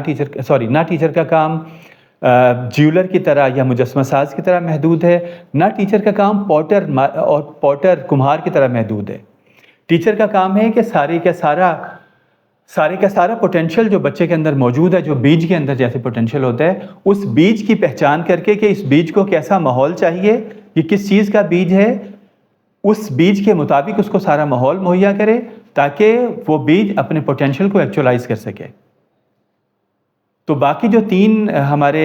ٹیچر کا کام جیولر کی طرح یا مجسمہ ساز کی طرح محدود ہے, نہ ٹیچر کا کام پوٹر کمہار کی طرح محدود ہے. ٹیچر کا کام ہے کہ سارے کا سارا پوٹینشیل جو بچے کے اندر موجود ہے, جو بیج کے اندر جیسے پوٹینشیل ہوتا ہے, اس بیج کی پہچان کر کے کہ اس بیج کو کیسا ماحول چاہیے, یہ کس چیز کا بیج ہے, اس بیج کے مطابق اس کو سارا ماحول مہیا کرے تاکہ وہ بیج اپنے پوٹینشیل کو ایکچولائز کر سکے. تو باقی جو 3 ہمارے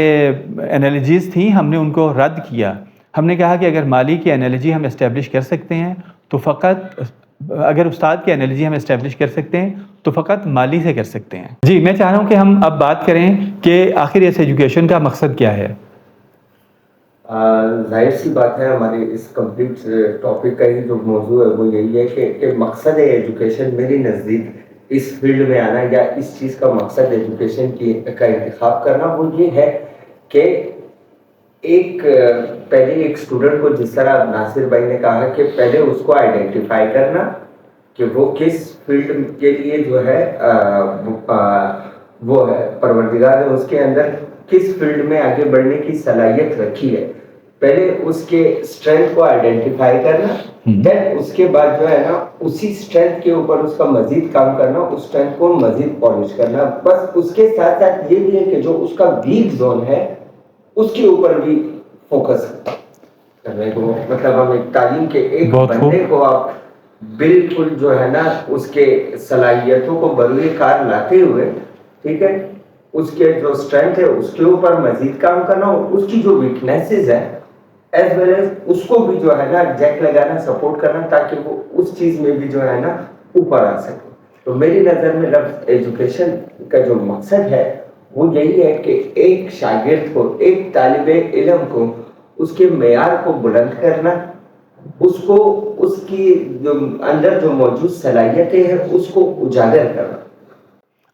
انالوجیز تھیں, ہم نے ان کو رد کیا. ہم نے کہا کہ اگر مالی کی انالوجی ہم اسٹیبلش کر سکتے ہیں تو فقط, اگر استاد کی انالوجی ہم اسٹیبلش کر سکتے ہیں تو فقط مالی سے کر سکتے ہیں. جی میں چاہ رہا ہوں کہ ہم اب بات کریں کہ آخر اس ایجوکیشن کا مقصد کیا ہے. ظاہر سی بات ہے, ہمارے اس کمپلیٹ ٹاپک کا ہی جو موضوع ہے وہ یہی ہے کہ مقصد ہے ایجوکیشن میرے نزدیک اس فیلڈ میں آنا یا اس چیز کا مقصد ایجوکیشن کا انتخاب کرنا وہ یہ ہے کہ پہلے ایک اسٹوڈنٹ کو, جس طرح ناصر بھائی نے کہا کہ پہلے اس کو آئیڈینٹیفائی کرنا کہ وہ کس فیلڈ کے لیے جو ہے وہ ہے, پروردگار نے اس کے اندر کس فیلڈ میں آگے بڑھنے کی صلاحیت رکھی ہے. پہلے اس کے اسٹرینتھ کو آئیڈینٹیفائی کرنا, دین اس کے بعد جو ہے نا اسی اسٹرینتھ کے اوپر اس کا مزید کام کرنا, اس اسٹرینتھ کو مزید پالش کرنا. بس اس کے ساتھ ساتھ یہ بھی ہے کہ جو اس کا ویک زون ہے اس کے اوپر بھی فوکس کرنے کو, مطلب ہم ایک تعلیم کے ایک بندے کو آپ بالکل جو ہے نا اس کے صلاحیتوں کو بروئے کار لاتے ہوئے, ٹھیک ہے, اس کے جو اسٹرینتھ ہے اس کے اوپر مزید کام کرنا, اور اس کی جو ویکنیسز ہیں ایز ویل ایز اس کو بھی جو ہے نا جیک لگانا, سپورٹ کرنا, تاکہ وہ اس چیز میں بھی جو ہے نا اوپر آ سکے. تو میری نظر میں ایجوکیشن کا جو مقصد ہے وہ یہی ہے کہ ایک شاگرد کو, ایک طالب علم کو, اس کے معیار کو بلند کرنا, اس کو اس کی جو اندر جو موجود صلاحیتیں ہیں اس کو اجاگر کرنا.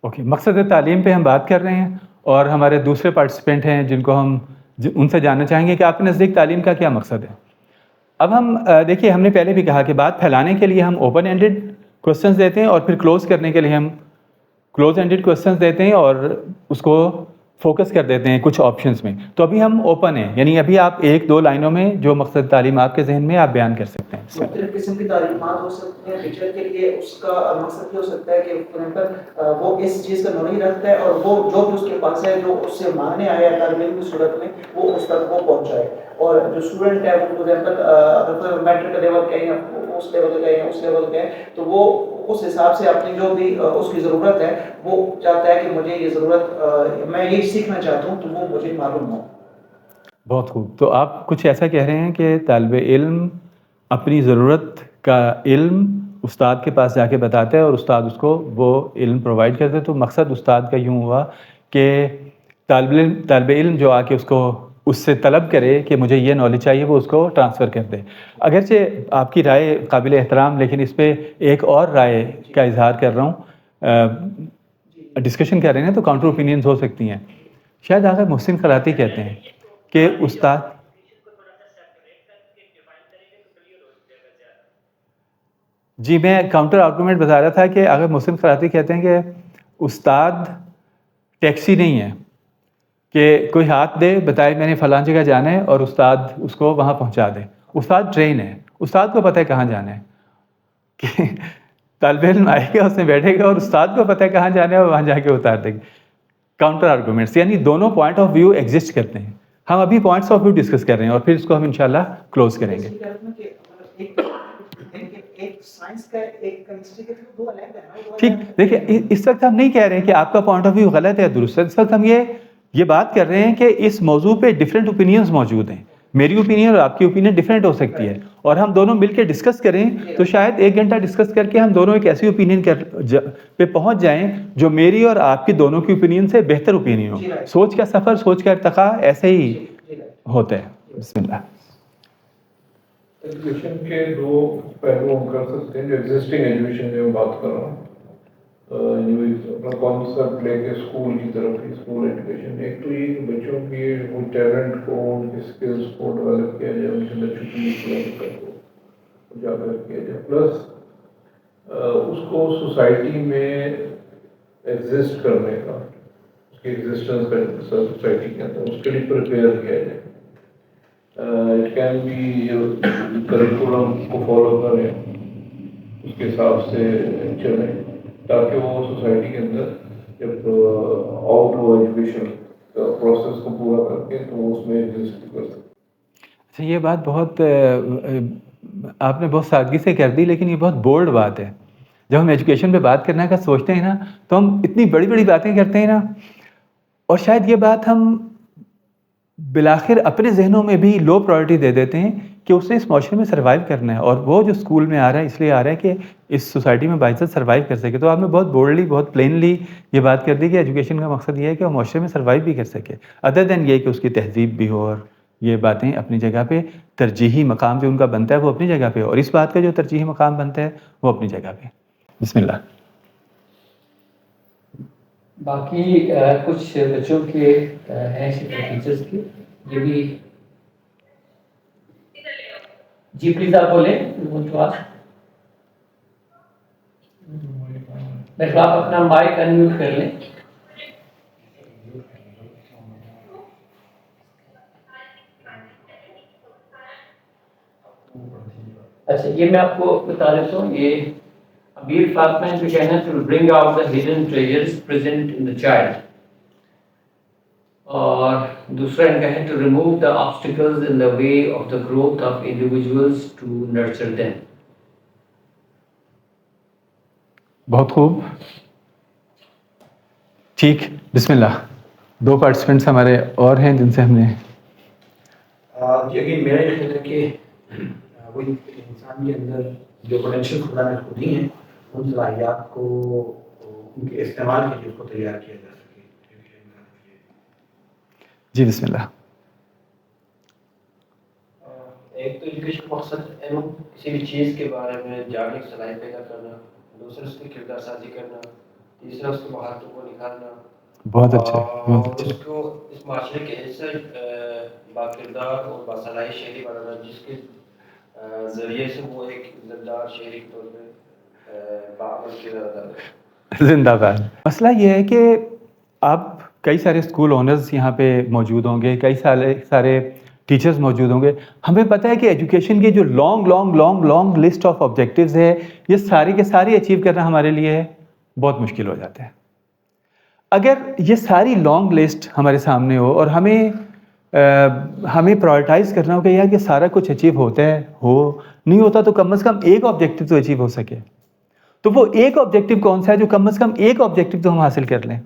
اوکے, مقصد تعلیم پہ ہم بات کر رہے ہیں, اور ہمارے دوسرے پارٹیسپینٹ ہیں جن کو ہم ان سے جاننا چاہیں گے کہ آپ کے نزدیک تعلیم کا کیا مقصد ہے. اب ہم دیکھیے, ہم نے پہلے بھی کہا کہ بات پھیلانے کے لیے ہم اوپن اینڈڈ کوسچنز دیتے ہیں, اور پھر کلوز کرنے کے لیے ہم کلوز اینڈڈ کوسچنز دیتے ہیں اور اس کو فوکس کر دیتے ہیں کچھ آپشنز میں. تو ابھی ہم اوپن ہیں, یعنی ابھی آپ 1-2 لائنوں میں جو مقصد تعلیم آپ کے ذہن میں آپ بیان کر سکتے ہیں. مختلف قسم کی تعلیمات ہو سکتی ہیں. ٹیچر کے لیے اس کا مقصد یہ ہو سکتا ہے کہ وہ اس چیز کا نالج رکھتا ہے اور وہ جو بھی اس کے پاس ہے, جو اس سے مانگنے آیا ہے طالب علم کی صورت میں, وہ اس تک وہ پہنچائے. اور جو اسٹوڈنٹ ہے وہ اگر کوئی میٹرک کا لیول کہیں, اس لیول کا ہے, اس لیول کا ہے, تو وہ اس حساب سے اپنی جو بھی اس کی ضرورت ہے وہ چاہتا ہے کہ مجھے یہ ضرورت, میں یہ سیکھنا چاہتا ہوں, تو وہ مجھے معلوم ہو. بہت خوب. تو آپ کچھ ایسا کہہ رہے ہیں کہ طالب علم اپنی ضرورت کا علم استاد کے پاس جا کے بتاتا ہے اور استاد اس کو وہ علم پرووائڈ کرتا ہے. تو مقصد استاد کا یوں ہوا کہ طالب علم جو آ کے اس سے طلب کرے کہ مجھے یہ نالج چاہیے, وہ اس کو ٹرانسفر کر دے. اگرچہ آپ کی رائے قابل احترام, لیکن اس پہ ایک اور رائے کا اظہار کر رہا ہوں. ڈسکشن کر رہے ہیں تو کاؤنٹر اوپینینز ہو سکتی ہیں. شاید آغا محسن خراتی کہتے ہیں کہ استاد, جی میں کاؤنٹر آرگومنٹ بتا رہا تھا کہ آغا محسن خراتی کہتے ہیں کہ استاد ٹیکسی نہیں ہے کہ کوئی ہاتھ دے, بتائے میں نے فلاں جگہ جانا ہے اور استاد اس کو وہاں پہنچا دے. استاد ٹرین ہے, استاد کو پتہ ہے کہاں جانا ہے, کہ طالب علم آئے گا, اس میں بیٹھے گا اور استاد کو پتہ ہے کہاں جانا ہے, اور وہاں جا کے اتار دے گا. کاؤنٹر آرگومنٹس, یعنی دونوں پوائنٹ آف ویو ایگزسٹ کرتے ہیں. ہم ابھی پوائنٹس آف ویو ڈسکس کر رہے ہیں اور پھر اس کو ہم انشاءاللہ کلوز کریں گے. ٹھیک, دیکھیے اس وقت ہم نہیں کہہ رہے ہیں کہ آپ کا پوائنٹ آف ویو غلط ہے درست ہے. اس وقت ہم یہ بات کر رہے ہیں کہ اس موضوع پہ ڈفرینٹ اوپینینز موجود ہیں. میری اوپینین اور آپ کی اوپینین ڈفرینٹ ہو سکتی ہے, اور ہم دونوں مل کے ڈسکس کریں تو شاید 1 گھنٹہ ڈسکس کر کے ہم دونوں ایک ایسی اوپینین پہ پہنچ جائیں جو میری اور آپ کی دونوں کی اوپینین سے بہتر اوپینین ہو. سوچ کا سفر, سوچ کا ارتقاء ایسے ہی ہوتا ہے. بسم اللہ. ایجوکیشن کے 2 پہلو ہم کر سکتے ہیں. جو ایگزسٹنگ ایجوکیشن کی میں بات کر رہا ہوں, اپنا کانسیپٹ لے کے اسکول کی طرف کی اسکول ایجوکیشن. ایک تو یہ کہ بچوں کی وہ ٹیلنٹ کو, ان کی اسکلس کو ڈیولپ کیا جائے, ان کے اندر چھپی ہوئی کو اجاگر کیا جائے, پلس اس کو سوسائٹی میں ایگزسٹ کرنے کا, اس کی ایگزسٹنس کا سوسائٹی کے اندر اس کے لیے پریپیئر کیا جائے. اٹ کین بی کریکولم کو فالو کریں, اس کے حساب سے چلیں, تاکہ وہ سوسائٹی کے اندر جب آؤٹ ہو ایجوکیشن پروسیس کو پورا کر کے تو اس میں ایگزسٹ کر سکتے. اچھا, یہ بات بہت آپ نے بہت سادگی سے کر دی, لیکن یہ بہت بولڈ بات ہے. جب ہم ایجوکیشن پہ بات کرنے کا سوچتے ہیں نا تو ہم اتنی بڑی بڑی باتیں کرتے ہیں نا, اور شاید یہ بات ہم بالآخر اپنے ذہنوں میں بھی لو پرائرٹی دے دیتے ہیں کہ اس نے اس معاشرے میں سروائیو کرنا ہے, اور وہ جو اسکول میں آ رہا ہے اس لیے آ رہا ہے کہ اس سوسائٹی میں باعزت سروائیو کر سکے. تو آپ نے بہت بولڈلی, بہت پلینلی یہ بات کر دی کہ ایجوکیشن کا مقصد یہ ہے کہ وہ معاشرے میں سروائیو بھی کر سکے, ادر دین یہ کہ اس کی تہذیب بھی ہو, اور یہ باتیں اپنی جگہ پہ, ترجیحی مقام جو ان کا بنتا ہے وہ اپنی جگہ پہ, اور اس بات کا جو ترجیحی مقام بنتا ہے وہ اپنی جگہ پہ. بسم اللہ. باقی کچھ بچوں کے ہیں ٹیچرز کے, یہ بھی جی پلیز آپ بولیں. آپ اپنا مائک انمیوٹ کر لیں. اچھا, یہ میں آپ کو بتا دیتا ہوں. یہ امیر فاطمہ جو کہنا ہے to bring out the hidden treasures present in the child, اور دوسرا ان کا ہے to remove the obstacles in the way of the growth of individuals to nurture them. بہت خوب, ٹھیک. بسم اللہ. 2 پارٹیسپینٹس ہمارے اور ہیں جن سے ہم نے جی اگین میرا یہ خیال ہے کہ وہ انسان کے اندر جو پوٹینشیل خدا نے خود ہی ہیں, ان صلاحیات کو ان کے استعمال کے لیے اس کو تیار کیا جا سکے. جی بسم اللہ. ایک تو ایجوکیشن مقصد علم, کسی بھی چیز کے بارے میں جاننے کی صلاحیت پیدا کرنا, دوسرا اس کی کردار سازی کرنا, تیسرا اس کی مہارتوں کو نکھارنا. بہت اچھا, بہت اور اچھا. اس کو اس معاشرے کے حصے باکردار اور باصلاحیت شہری بنانا, جس کے ذریعے سے وہ ایک عزتدار شہری کے طور پہ باعمل کردار ادا کرے. زندہ باد. مسئلہ یہ ہے کہ آپ کئی سارے اسکول اونرز یہاں پہ موجود ہوں گے, کئی سارے ٹیچرز موجود ہوں گے. ہمیں پتہ ہے کہ ایجوکیشن کی جو لانگ لسٹ آف آبجیکٹیوز ہے, یہ ساری کے ساری اچیو کرنا ہمارے لیے بہت مشکل ہو جاتا ہے. اگر یہ ساری لانگ لسٹ ہمارے سامنے ہو اور ہمیں پرائرٹائز کرنا ہو کہ یار یہ سارا کچھ اچیو ہوتا ہے, نہیں ہوتا تو کم از کم ایک آبجیکٹیو تو اچیو ہو سکے, تو وہ ایک آبجیکٹیو کون سا ہے جو کم از کم ایک آبجیکٹیو تو ہم حاصل کر لیں.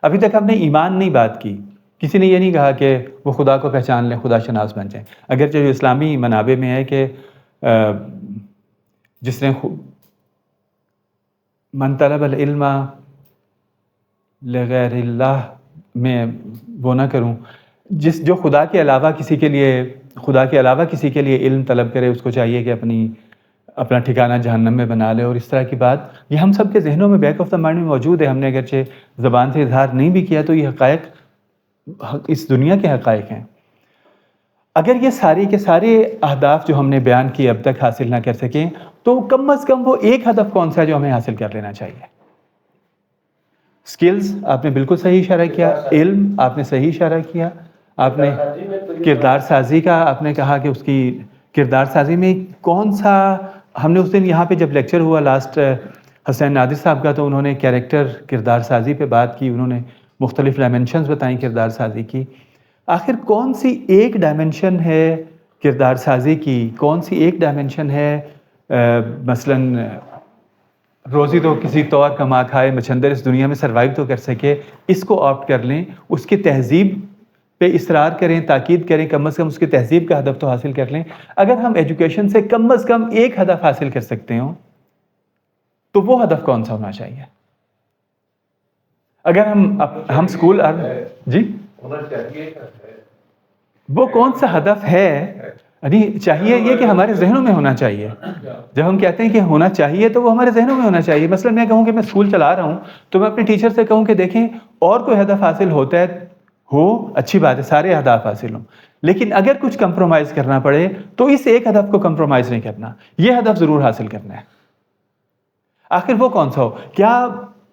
ابھی تک ہم نے ایمان نہیں بات کی, کسی نے یہ نہیں کہا کہ وہ خدا کو پہچان لیں, خدا شناس بن جائیں. اگرچہ جو اسلامی منابع میں ہے کہ جس نے من طلب العلم لغیر اللہ, میں وہ نہ کروں, جو خدا کے علاوہ کسی کے لیے علم طلب کرے, اس کو چاہیے کہ اپنا ٹھکانہ جہنم میں بنا لے. اور اس طرح کی بات یہ ہم سب کے ذہنوں میں بیک آف دا مائنڈ میں موجود ہے. ہم نے اگرچہ زبان سے اظہار نہیں بھی کیا, تو یہ حقائق اس دنیا کے حقائق ہیں. اگر یہ ساری کے سارے اہداف جو ہم نے بیان کیے اب تک حاصل نہ کر سکیں, تو کم از کم وہ ایک ہدف کون سا ہے جو ہمیں حاصل کر لینا چاہیے. سکلز, آپ نے بالکل صحیح اشارہ کیا. علم, آپ نے صحیح اشارہ کیا. آپ نے کردار سازی کا آپ نے کہا کہ اس کی کردار سازی میں کون سا, ہم نے اس دن یہاں پہ جب لیکچر ہوا لاسٹ حسین نادر صاحب کا, تو انہوں نے کردار سازی پہ بات کی, انہوں نے مختلف ڈائمنشنز بتائیں کردار سازی کی. آخر کون سی ایک ڈائمنشن ہے کردار سازی کی, کون سی ایک ڈائمنشن ہے مثلاً روزی تو کسی طور کما کھائے, مچھندر اس دنیا میں سروائیو تو کر سکے, اس کو آپٹ کر لیں, اس کی تہذیب پہ اصرار کریں، تاکید کریں، کم از کم اس کی تہذیب کا ہدف تو حاصل کر لیں. اگر ہم ایجوکیشن سے کم از کم ایک ہدف حاصل کر سکتے ہوں تو وہ ہدف کون سا ہونا چاہیے؟ اگر ہم اسکول جی ہونا چاہیے وہ کون سا ہدف ہے؟ نہیں چاہیے یہ کہ ہمارے ذہنوں میں ہونا چاہیے. جب ہم کہتے ہیں کہ ہونا چاہیے تو وہ ہمارے ذہنوں میں ہونا چاہیے. مثلا میں کہوں کہ میں اسکول چلا رہا ہوں تو میں اپنے ٹیچر سے کہوں کہ دیکھیں اور کوئی ہدف حاصل ہوتا ہے ہو اچھی بات ہے، سارے اہداف حاصل ہوں، لیکن اگر کچھ کمپرومائز کرنا پڑے تو اس ایک ہدف کو کمپرومائز نہیں کرنا، یہ ہدف ضرور حاصل کرنا ہے. آخر وہ کون سا ہو؟ کیا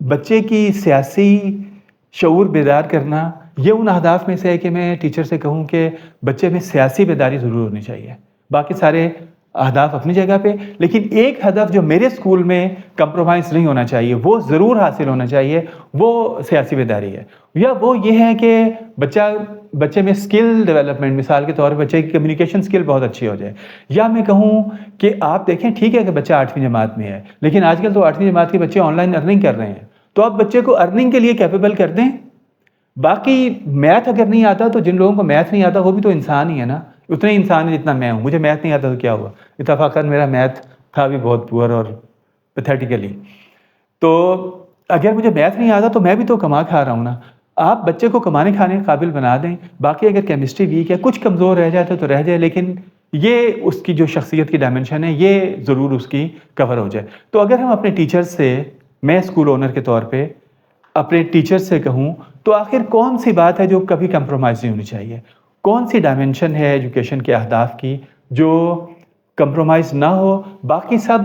بچے کی سیاسی شعور بیدار کرنا یہ ان اہداف میں سے ہے کہ میں ٹیچر سے کہوں کہ بچے میں سیاسی بیداری ضرور ہونی چاہیے. باقی سارے اہداف اپنی جگہ پہ، لیکن ایک ہدف جو میرے اسکول میں کمپرومائز نہیں ہونا چاہیے، وہ ضرور حاصل ہونا چاہیے، وہ سیاسی بیداری ہے. یا وہ یہ ہے کہ بچے میں اسکل ڈیولپمنٹ، مثال کے طور پہ بچے کی کمیونیکیشن اسکل بہت اچھی ہو جائے. یا میں کہوں کہ آپ دیکھیں ٹھیک ہے کہ بچہ 8ویں جماعت میں ہے، لیکن آج کل تو 8ویں جماعت کے بچے آن لائن ارننگ کر رہے ہیں، تو آپ بچے کو ارننگ کے لیے کیپیبل کر دیں. باقی میتھ اگر نہیں آتا تو جن لوگوں کو میتھ نہیں آتا وہ بھی تو انسان ہی ہے نا، اتنے انسان ہے جتنا میں ہوں. مجھے میتھ نہیں آتا تو کیا ہوا؟ اتفاقاً میرا میتھ تھا بھی بہت پور اور پیتھیٹیکلی. تو اگر مجھے میتھ نہیں آتا تو میں بھی تو کما کھا رہا ہوں نا. آپ بچے کو کمانے کھانے کے قابل بنا دیں. باقی اگر کیمسٹری ویک ہے، کچھ کمزور رہ جاتا تو رہ جائے، لیکن یہ اس کی جو شخصیت کی ڈائمنشن ہے یہ ضرور اس کی کور ہو جائے. تو اگر ہم اپنے ٹیچر سے، میں اسکول اونر کے طور پہ اپنے ٹیچر سے کہوں تو آخر کون سی بات ہے جو کبھی کمپرومائز نہیں ہونی چاہیے؟ کون سی ڈائمنشن ہے ایجوکیشن کے اہداف کی جو کمپرومائز نہ ہو؟ باقی سب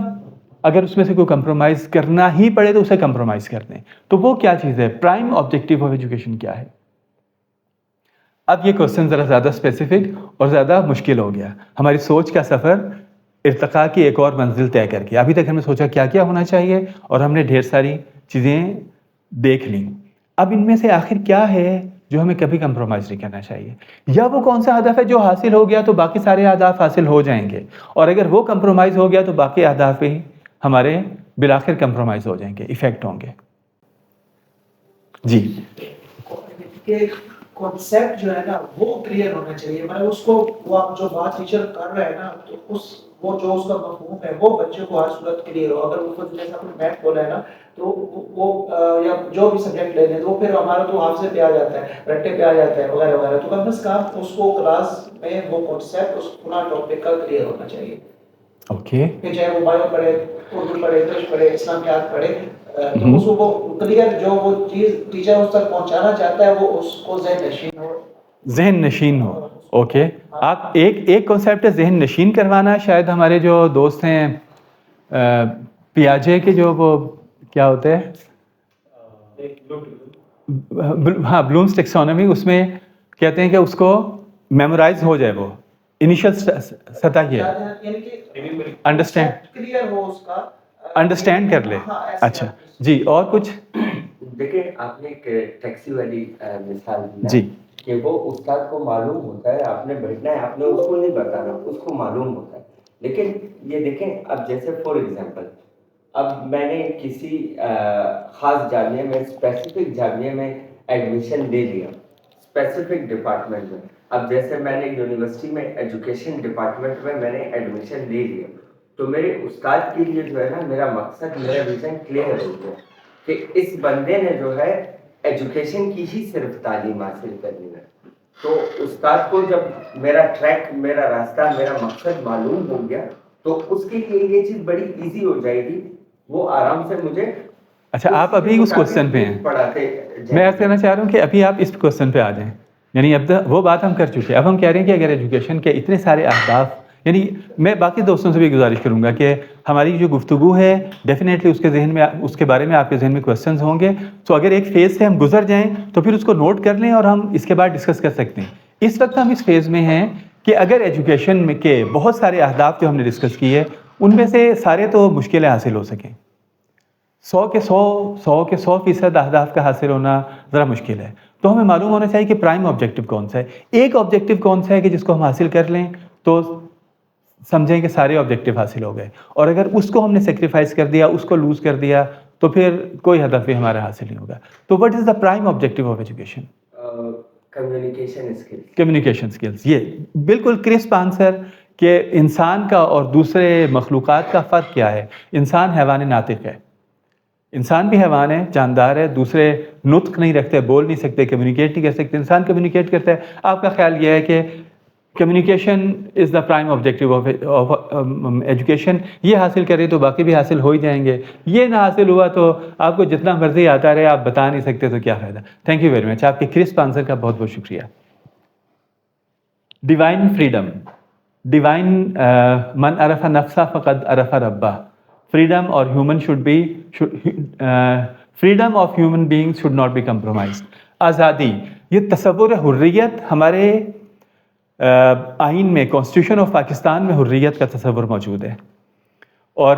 اگر اس میں سے کوئی کمپرومائز کرنا ہی پڑے تو اسے کمپرومائز کر دیں. تو وہ کیا چیز ہے؟ پرائم آبجیکٹیو آف ایجوکیشن کیا ہے؟ اب یہ کوسچن ذرا زیادہ اسپیسیفک اور زیادہ مشکل ہو گیا. ہماری سوچ کا سفر ارتقاء کی ایک اور منزل طے کر کے، ابھی تک ہم نے سوچا کیا کیا ہونا چاہیے اور ہم نے ڈھیر ساری چیزیں دیکھ لیں. اب ان میں سے آخر کیا ہے جو ہمیں کبھی کمپرومائز نہیں کرنا چاہیے؟ یا وہ کون سا ہدف ہے جو حاصل ہو گیا تو باقی سارے اہداف حاصل ہو جائیں گے، اور اگر وہ کمپرومائز ہو گیا تو باقی اہداف بھی ہمارے بالآخر کمپرومائز ہو جائیں گے، ایفیکٹ ہوں گے. جی کانسیپٹ جو ہے نا وہ کلیئر ہونا چاہیے. مطلب اس کو وہ جو بات ٹیچر کر رہا ہے نا تو وہ جو اس کا مفہوم ہے وہ بچے کو ہر صورت کلیئر ہو. اگر اس کو جیسا کوئی میتھ بولا ہے نا تو وہ یا جو بھی سبجیکٹ لے لیں تو پھر ہمارا تو حافظے پہ آ جاتا ہے، رٹے پہ آ جاتا ہے وغیرہ وغیرہ. تو کم از کم اس کو کلاس میں وہ کانسیپٹ اس پورا ٹاپک کا کلیئر ہونا چاہیے. اوکے، کہ چاہے وہ بایو پڑھے، اردو پڑھے، انگلش پڑھے، اسلامیات پڑھے، تو اس کو وہ کلیئر جو وہ چیز ٹیچر اس تک پہنچانا چاہتا ہے وہ اس کو ذہن نشین ہو. اوکے، آپ ایک کنسیپٹ ہے ذہن نشین کروانا. شاید ہمارے جو دوست ہیں پیاجے کے جو وہ کیا ہوتے ہیں، ہاں بلومز ٹیکسونومی، اس میں کہتے ہیں کہ اس کو میمورائز ہو جائے، وہ انیشل سطح یہ انڈرسٹینڈ کر لے. اچھا جی، اور کچھ؟ دیکھیں آپ نے ایک ٹیکسی والی مثال دی جی کہ وہ استاد کو معلوم ہوتا ہے، آپ نے بیٹھنا ہے، آپ نے اس کو نہیں بتانا، اس کو معلوم ہوتا ہے. لیکن یہ دیکھیں اب جیسے فار ایگزامپل اب میں نے کسی خاص جامعہ میں، اسپیسیفک جامعہ میں ایڈمیشن لے لیا، اسپیسیفک ڈپارٹمنٹ میں. اب جیسے میں نے یونیورسٹی میں ایجوکیشن ڈپارٹمنٹ میں میں نے ایڈمیشن لے لیا، تو میرے استاد کے لیے جو ہے نا میرا مقصد، میرا ویژن کلیئر ہو گیا کہ اس بندے نے جو ہے ایجوکیشن کی ہی صرف تعلیم حاصل کرنی ہے. تو استاد کو جب میرا ٹریک، میرا راستہ، میرا مقصد معلوم ہو گیا تو اس کے لیے یہ چیز بڑی ایزی ہو جائے گی، وہ آرام سے مجھے. اچھا، آپ ابھی اس کوشچن پہ ہیں، میں عرض کرنا چاہ رہا ہوں کہ ابھی آپ اس کوشچن پہ آ جائیں. یعنی اب وہ بات ہم کر چکے ہیں، اب ہم کہہ رہے ہیں کہ اگر ایجوکیشن کے اتنے سارے اہداف، یعنی میں باقی دوستوں سے بھی گزارش کروں گا کہ ہماری جو گفتگو ہے ڈیفینیٹلی اس کے ذہن میں، اس کے بارے میں آپ کے ذہن میں کویسچنز ہوں گے. تو اگر ایک فیز سے ہم گزر جائیں تو پھر اس کو نوٹ کر لیں اور ہم اس کے بعد ڈسکس کر سکتے ہیں. اس وقت ہم اس فیز میں ہیں کہ اگر ایجوکیشن میں کے بہت سارے اہداف جو ہم نے ڈسکس کیے ان میں سے سارے تو مشکلیں حاصل ہو سکیں، 100% اہداف کا حاصل ہونا ذرا مشکل ہے. تو ہمیں معلوم ہونا چاہیے کہ پرائم آبجیکٹیو کون سا ہے، ایک آبجیکٹیو کون سا ہے کہ جس کو ہم حاصل کر لیں تو سمجھیں کہ سارے آبجیکٹیو حاصل ہو گئے. اور اگر اس کو ہم نے سیکریفائز کر دیا، اس کو لوز کر دیا تو پھر کوئی ہدف بھی ہمارا حاصل نہیں ہوگا. تو what is the prime objective of education? Communication skill. Communication skills. یہ بالکل کرسپ آنسر کہ انسان کا اور دوسرے مخلوقات کا فرق کیا ہے. انسان حیوان ناطق ہے, انسان بھی حیوان ہے, جاندار ہے, دوسرے نطق نہیں رکھتے, بول نہیں سکتے, کمیونیکیٹ نہیں کر سکتے. انسان کمیونیکیٹ کرتا ہے. آپ کا خیال یہ ہے کہ communication is the prime objective of education. یہ حاصل کریں تو باقی بھی حاصل ہو ہی جائیں گے. یہ نہ حاصل ہوا تو آپ کو جتنا مرضی آتا رہے, آپ بتا نہیں سکتے تو کیا فائدہ. Thank you very much. آپ کے کرسپ آنسر کا بہت بہت شکریہ. Divine freedom. ڈیوائن من عرف نفسہ فقد عرف ربہ. فریڈم اور human should be freedom of human being should not be compromised. آزادی, یہ تصور حریت ہمارے آئین میں, کانسٹیٹیوشن آف پاکستان میں حریت کا تصور موجود ہے. اور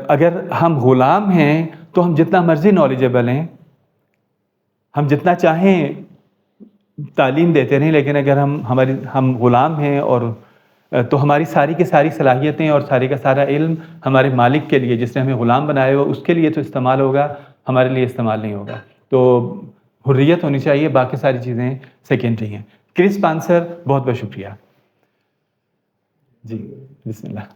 اگر ہم غلام ہیں تو ہم جتنا مرضی نالجیبل ہیں, ہم جتنا چاہیں تعلیم دیتے رہیں, لیکن اگر ہم غلام ہیں اور تو ہماری ساری کی ساری صلاحیتیں اور ساری کا سارا علم ہمارے مالک کے لیے, جس نے ہمیں غلام بنایا ہوا, اس کے لیے تو استعمال ہوگا, ہمارے لیے استعمال نہیں ہوگا. تو حریت ہونی چاہیے, باقی ساری چیزیں سیکنڈری ہیں. کرسپ آنسر, بہت بہت شکریہ. جی بسم اللہ.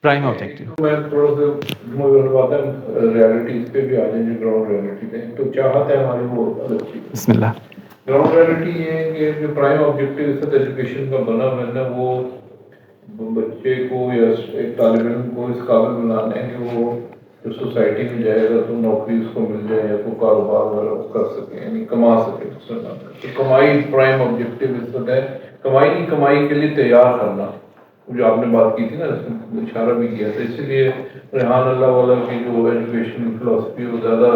Prime objective. میں تھوڑا سا بات ہے ریالٹیز پہ بھی آ جائیں, جو گراؤنڈ ریالٹی پہ تو چاہت ہے ہماری وہ الگ چیز. بسم اللہ. گراؤنڈ ریالٹی یہ ہے کہ جو پرائم آبجیکٹیو اس وقت ایجوکیشن کا بنا ہوا ہے نا, وہ بچے کو یا ایک طالب علم کو اس قابل بنانا ہے کہ وہ جو سوسائٹی میں جائے گا تو نوکری اس کو مل جائے یا کوئی کاروبار وغیرہ کر سکے, یعنی کما سکے. تو کمائی پرائم آبجیکٹیو اس وقت ہے. کمائی نہیں, کمائی کے لیے تیار کرنا, جو آپ نے بات کی تھی نا, اس میں اشارہ بھی کیا تھا. اسی لیے ریحان اللہ والا کی جو ایجوکیشن فلاسفی وہ زیادہ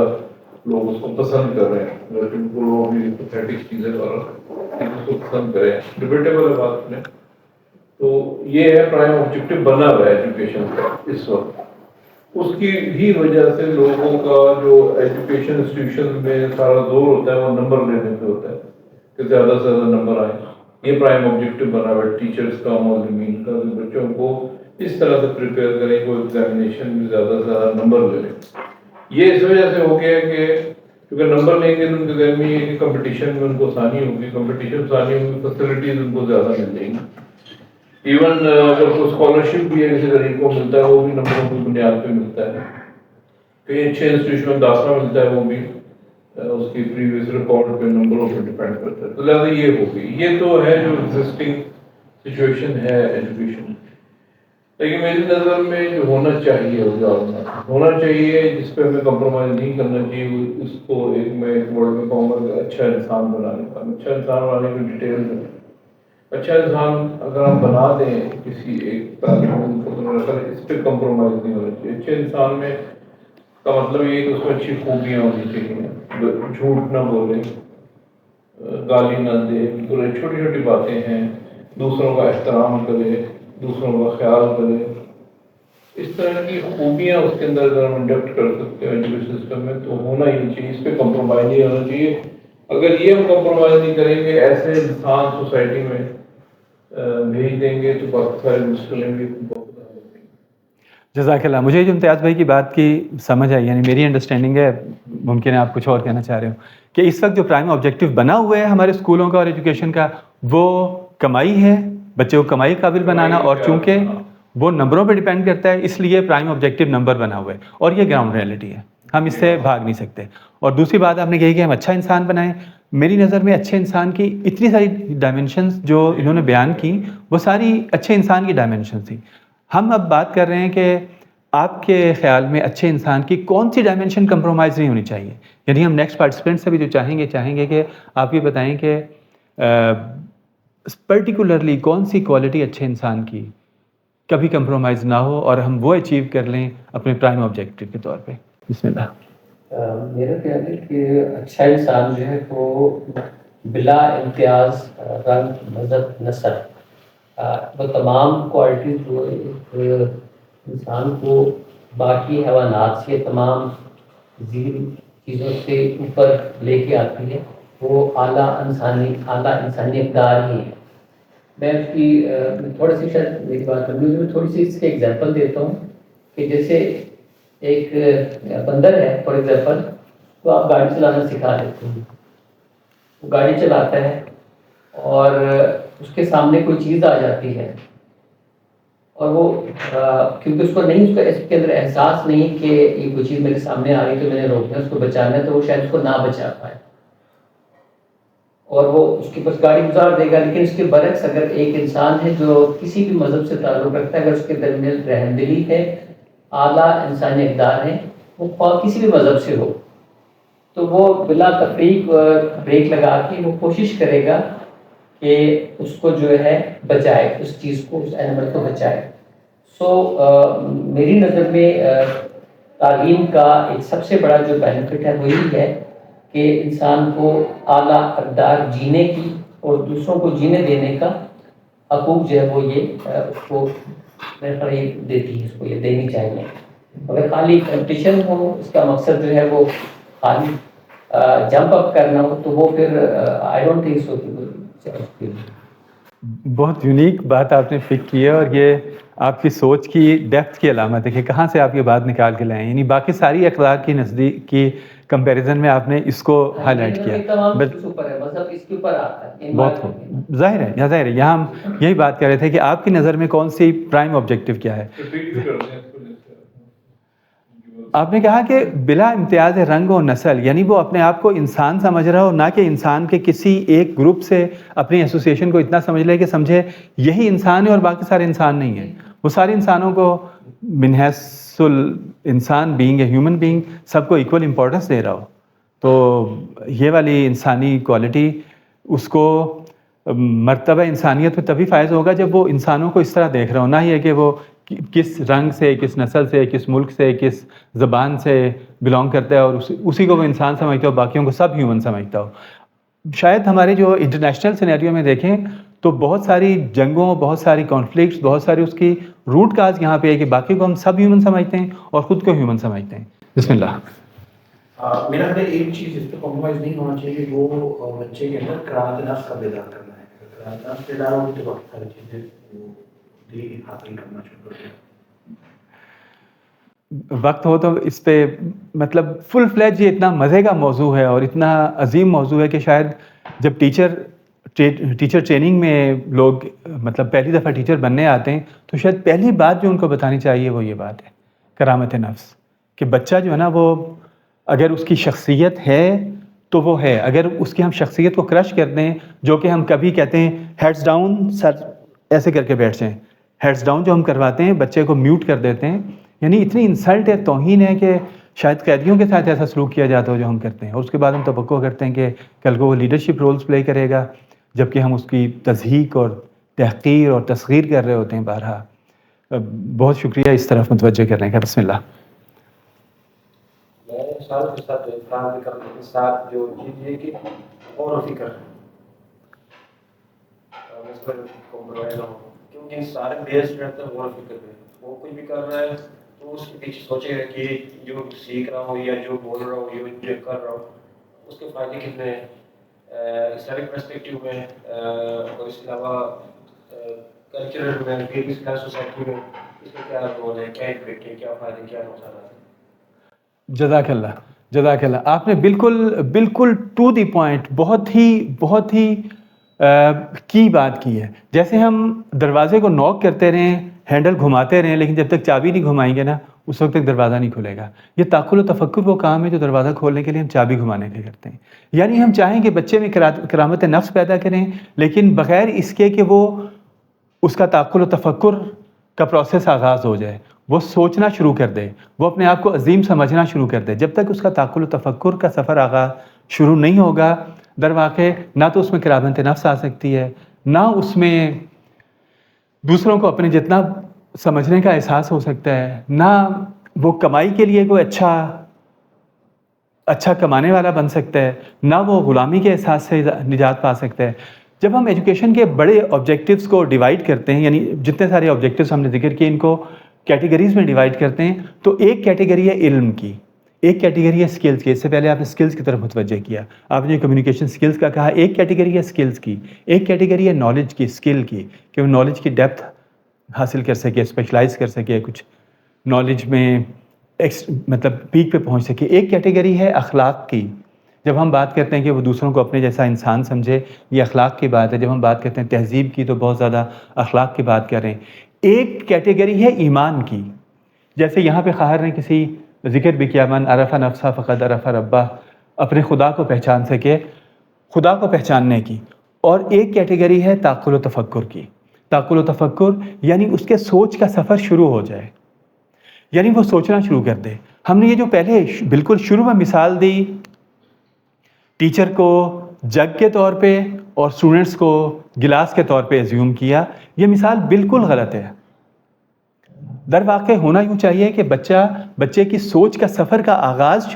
لوگ اس کو پسند کر رہے ہیں. بالکل وہ بھی پیتھیٹک چیزیں اس کو پسند کریں, ڈبیٹیبل ہے بات میں. تو یہ ہے پرائم آبجیکٹیو بنا ہوا ہے ایجوکیشن کا اس وقت. اس کی ہی وجہ سے لوگوں کا جو ایجوکیشن انسٹیٹیوشن میں سارا زور ہوتا ہے وہ نمبر لینے پہ ہوتا ہے کہ زیادہ سے زیادہ نمبر آئیں. یہ پرائم آبجیکٹیو بنا ہوا ہے ٹیچرس کا, معلمین کا, بچوں کو اس طرح سے پریپیئر کریں کہ وہ ایگزامینیشن میں زیادہ سے زیادہ نمبر لے لیں. یہ اس وجہ سے ہو گیا کہ کیونکہ نمبر لیں گے تو ان کے ذہن میں یہ کہ کمپٹیشن میں ان کو آسانی ہوگی, کمپٹیشن سے آسانی ہوگی, فیسلٹیز ان کو زیادہ مل جائیں گی. ایون اگر کوئی اسکالرشپ بھی ہے کسی غریب کو ملتا ہے وہ بھی نمبروں کی بنیاد پہ ملتا ہے. کئی اچھے انسٹیٹیوشن میں داخلہ ملتا ہے وہ بھی اس کی پریویس ریکارڈ پہ نمبروں پہ ڈپینڈ کرتا ہے. تو لہٰذا یہ ہوگی. یہ تو ہے جو ایگزسٹنگ سچویشن ہے ایجوکیشن. لیکن میری نظر میں جو ہونا چاہیے ہونا چاہیے جس پہ ہمیں کمپرومائز نہیں کرنا چاہیے, اس کو میں ایک ورڈ میں کہوں گا کہ اچھا انسان بنانے کا. اچھا انسان بنانے کی ڈیٹیل میں اچھا انسان اگر ہم بنا دیں کسی ایک طالب علم کو, تو میرا خیال اس پہ کمپرومائز نہیں ہونا چاہیے. اچھے انسان میں کا مطلب یہ کہ اس میں اچھی خوبیاں ہونی چاہیے, جھوٹ نہ بولے, گالی نہ دے, چھوٹی چھوٹی باتیں ہیں, دوسروں کا احترام کرے, دوسروں کا خیال کرے. اس طرح کی خوبیاں اس کے اندر اگر ہم انڈکٹ کر سکتے ہیں ایجوکیشن سسٹم میں تو ہونا ہی نہیں چاہیے. اس پہ کمپرومائز نہیں ہونا چاہیے. اگر یہ ہم کمپرومائز نہیں کریں گے, ایسے انسان سوسائٹی میں بھیج دیں گے تو بہت سارے مشکلیں بھی بہت. جزاک اللہ. مجھے جو امتیاز بھائی کی بات کی سمجھ آئی, یعنی میری انڈرسٹینڈنگ ہے, ممکن ہے آپ کچھ اور کہنا چاہ رہے ہو, کہ اس وقت جو پرائم آبجیکٹیو بنا ہوا ہے ہمارے اسکولوں کا اور ایجوکیشن کا وہ کمائی ہے, بچے کو کمائی قابل بنانا, اور چونکہ وہ نمبروں پہ ڈیپینڈ کرتا ہے اس لیے پرائم آبجیکٹیو نمبر بنا ہوا ہے, اور یہ گراؤنڈ ریئلٹی ہے, ہم اس سے بھاگ نہیں سکتے. اور دوسری بات آپ نے کہی کہ ہم اچھا انسان بنائیں. میری نظر میں اچھے انسان کی اتنی ساری ڈائمینشنز جو انہوں نے بیان کی وہ ساری اچھے انسان کی ڈائمینشنز تھیں. ہم اب بات کر رہے ہیں کہ آپ کے خیال میں اچھے انسان کی کون سی ڈائمینشن کمپرومائز نہیں ہونی چاہیے. یعنی ہم نیکسٹ پارٹیسپینٹ سے بھی جو چاہیں گے کہ آپ یہ بتائیں کہ پرٹیکولرلی کون سی کوالٹی اچھے انسان کی کبھی کمپرومائز نہ ہو اور ہم وہ اچیو کر لیں اپنے پرائم آبجیکٹیو کے طور پہ. بسم اللہ. میرا خیال ہے کہ اچھا انسان جو ہے وہ بلا امتیاز رنگ مذہب نسل وہ تمام کوالٹیز جو ایک انسان کو باقی حیوانات سے تمام ذیل چیزوں سے اوپر لے کے آتی ہے, وہ اعلیٰ انسانی اقدار ہی ہے. میں اس کی تھوڑی سی شاید میری بات کروں میں تھوڑی سی اس کے ایگزامپل دیتا ہوں کہ جیسے ایک بندر ہے فار ایگزامپل, تو آپ گاڑی چلانا سکھا دیتے ہیں. وہ گاڑی چلاتا ہے اور اس کے سامنے کوئی چیز آ جاتی ہے اور وہ کیونکہ اس کو نہیں، اس کے اندر احساس نہیں کہ یہ کوئی چیز میرے سامنے آ رہی تو میں نے روکنا ہے، اس کو بچانا ہے، تو وہ شاید اس کو نہ بچا پائے اور وہ اس کے پاس گاڑی گزار دے گا. لیکن اس کے برعکس اگر ایک انسان ہے جو کسی بھی مذہب سے تعلق رکھتا ہے، اگر اس کے درمیان رحمدلی ہے، اعلیٰ انسانی اقدار ہیں، وہ خواہ کسی بھی مذہب سے ہو، تو وہ بلا تفریق بریک لگا کے وہ کوشش کرے گا کہ اس کو جو ہے بچائے، اس چیز کو، اس اینیمل کو بچائے. سو میری نظر میں تعلیم کا ایک سب سے بڑا جو بینیفٹ ہے وہ یہی ہے کہ انسان کو اعلیٰ اقدار جینے کی اور دوسروں کو جینے دینے کا حقوق جو ہے وہ یہ اس کو میرے خیال یہ دیتی ہے، اس کو یہ دینی چاہیے. اگر خالی کمپٹیشن ہو، اس کا مقصد جو ہے وہ خالی جمپ اپ کرنا ہو، تو وہ پھر آئی ڈونٹ تھنک سو کہ بہت یونیک بات آپ نے پک کی ہے، اور یہ آپ کی سوچ کی ڈیپتھ کی علامت ہے کہ کہاں سے آپ یہ بات نکال کے لائیں. یعنی باقی ساری اخلاق کی نزدیک کی کمپیریزن میں آپ نے اس کو ہائی لائٹ کیا. مذہب اس کے اوپر آتا ہے. بہت خوب، ظاہر ہے، ظاہر ہے. یہاں ہم یہی بات کر رہے تھے کہ آپ کی نظر میں کون سی پرائم آبجیکٹیو کیا ہے. آپ نے کہا کہ بلا امتیاز رنگ و نسل، یعنی وہ اپنے آپ کو انسان سمجھ رہا ہو، نہ کہ انسان کے کسی ایک گروپ سے اپنی ایسوسیشن کو اتنا سمجھ لے کہ سمجھے یہی انسان ہے اور باقی سارے انسان نہیں ہیں. وہ سارے انسانوں کو من حیث انسان بینگ، ہیومن بینگ، سب کو ایکول امپورٹنس دے رہا ہو. تو یہ والی انسانی کوالٹی اس کو مرتبہ انسانیت میں تبھی فائز ہوگا جب وہ انسانوں کو اس طرح دیکھ رہا ہو، نہ یہ کہ وہ کس رنگ سے، کس نسل سے، کس ملک سے، کس زبان سے بلانگ کرتا ہے اور اسی کو وہ انسان سمجھتا ہو، باقیوں کو سب ہیومن سمجھتا ہو. شاید ہمارے جو انٹرنیشنل سینیریو میں دیکھیں تو بہت ساری جنگوں، بہت ساری کانفلکٹس، بہت ساری اس کی روٹ کاز یہاں پہ ہے کہ باقی کو ہم سب ہیومن سمجھتے ہیں اور خود کو ہیومن سمجھتے ہیں. بسم اللہ. میرا خیال ہے ایک چیز اس پہ کمپرومائز نہیں ہونا چاہیے، وہ بچے کے اندر کرامت نفس کا بیدار کرنا ہے. اگر کرامت نفس بیدار ہوگی تو بہت ساری چیزیں وہ بھی حاصل کرنا شروع کر دیں. وقت ہو تو اس پہ مطلب فل فلیج یہ اتنا مزے کا موضوع ہے اور اتنا عظیم موضوع ہے کہ شاید جب ٹیچر ٹریننگ میں لوگ مطلب پہلی دفعہ ٹیچر بننے آتے ہیں تو شاید پہلی بات جو ان کو بتانی چاہیے وہ یہ بات ہے، کرامت نفس. کہ بچہ جو ہے نا وہ اگر اس کی شخصیت ہے تو وہ ہے، اگر اس کی ہم شخصیت کو کرش کر دیں، جو کہ ہم کبھی کہتے ہیں ہیڈز ڈاؤن، سر ایسے کر کے بیٹھ جائیں، ہیڈز ڈاؤن جو ہم کرواتے ہیں بچے کو میوٹ کر دیتے ہیں، یعنی اتنی انسلٹ ہے، توہین ہے کہ شاید قیدیوں کے ساتھ ایسا سلوک کیا جاتا ہو جو ہم کرتے ہیں. اور اس کے بعد ہم توقع کرتے ہیں کہ کل کو وہ لیڈرشپ رولز پلے کرے گا، جبکہ ہم اس کی تضحیق اور تحقیر اور تصغیر کر رہے ہوتے ہیں. بارہا بہت شکریہ اس طرف متوجہ کرنے کا. بسم اللہ. میں سال کے ساتھ احترام بھی کرنے کے ساتھ جو چیز یہ کہ غور و فکر اس پر کمپرومائز نہ ہو، کیونکہ سارے بیس رہتے ہیں غور و فکر پہ. وہ کچھ بھی کر رہا ہے تو اس کے پیچھے سوچے گا کہ جو سیکھ رہا ہوں یا جو بول رہا ہوں یا جو کر رہا ہوں اس کے فائدے کتنے ہیں اسلامک پرسپیکٹیو میں، اور اس کے علاوہ کلچرل میں، پھر اس کا سوسائٹی میں اس کا کیا رول ہے، کیا امپیکٹ ہے، کیا فائدے، کیا نقصانات ہیں. جزاک اللہ، جزاک اللہ. آپ نے بالکل ٹو دی پوائنٹ بہت ہی کی بات کی ہے. جیسے ہم دروازے کو نوک کرتے رہیں، ہینڈل گھماتے رہیں، لیکن جب تک چابی نہیں گھمائیں گے نا اس وقت تک دروازہ نہیں کھلے گا. یہ تعقل و تفکر وہ کام ہے جو دروازہ کھولنے کے لیے ہم چابی گھمانے کے کرتے ہیں. یعنی ہم چاہیں کہ بچے میں کرامت نفس پیدا کریں، لیکن بغیر اس کے کہ وہ اس کا تعقل و تفکر کا پروسیس آغاز ہو جائے، وہ سوچنا شروع کر دے، وہ اپنے آپ کو عظیم سمجھنا شروع کر دے. جب تک اس کا تعقل و تفکر کا سفر آغاز شروع نہیں ہوگا، در واقع نہ تو اس میں کرامت نفس آ سکتی ہے، نہ اس میں دوسروں کو اپنے جتنا سمجھنے کا احساس ہو سکتا ہے، نہ وہ کمائی کے لیے کوئی اچھا کمانے والا بن سکتا ہے، نہ وہ غلامی کے احساس سے نجات پا سکتا ہے. جب ہم ایجوکیشن کے بڑے آبجیکٹیوز کو ڈیوائڈ کرتے ہیں، یعنی جتنے سارے آبجیکٹیوز ہم نے ذکر کیے ان کو کیٹیگریز میں ڈیوائڈ کرتے ہیں، تو ایک کیٹیگری ہے علم کی، ایک کیٹیگری ہے سکلز کی. اس سے پہلے آپ نے سکلز کی طرف متوجہ کیا، آپ نے کمیونیکیشن سکلز کا کہا. ایک کیٹیگری ہے سکلز کی، ایک کیٹیگری ہے نالج کی، اسکل کی، کہ وہ نالج کی ڈیپتھ حاصل کر سکے، اسپیشلائز کر سکے کچھ نالج میں، مطلب پیک پہ پہنچ سکے. ایک کیٹیگری ہے اخلاق کی. جب ہم بات کرتے ہیں کہ وہ دوسروں کو اپنے جیسا انسان سمجھے, یہ اخلاق کی بات ہے. جب ہم بات کرتے ہیں تہذیب کی تو بہت زیادہ اخلاق کی بات کر رہے ہیں. ایک کیٹیگری ہے ایمان کی. جیسے یہاں پہ خاہر نے کسی ذکر بھی کیا, من عرف نفسہ فقد عرف ربہ, اپنے خدا کو پہچان سکے, خدا کو پہچاننے کی. اور ایک کیٹیگری ہے تعقل و تفکر کی. تعقل و تفکر یعنی اس کے سوچ کا سفر شروع ہو جائے, یعنی وہ سوچنا شروع کر دے. ہم نے یہ جو پہلے بالکل شروع میں مثال دی ٹیچر کو جگ کے طور پہ اور اسٹوڈنٹس کو گلاس کے طور پہ ایزیوم کیا, یہ مثال بالکل غلط ہے. در واقع ہونا یوں چاہیے کہ بچے کی سوچ کا سفر کا آغاز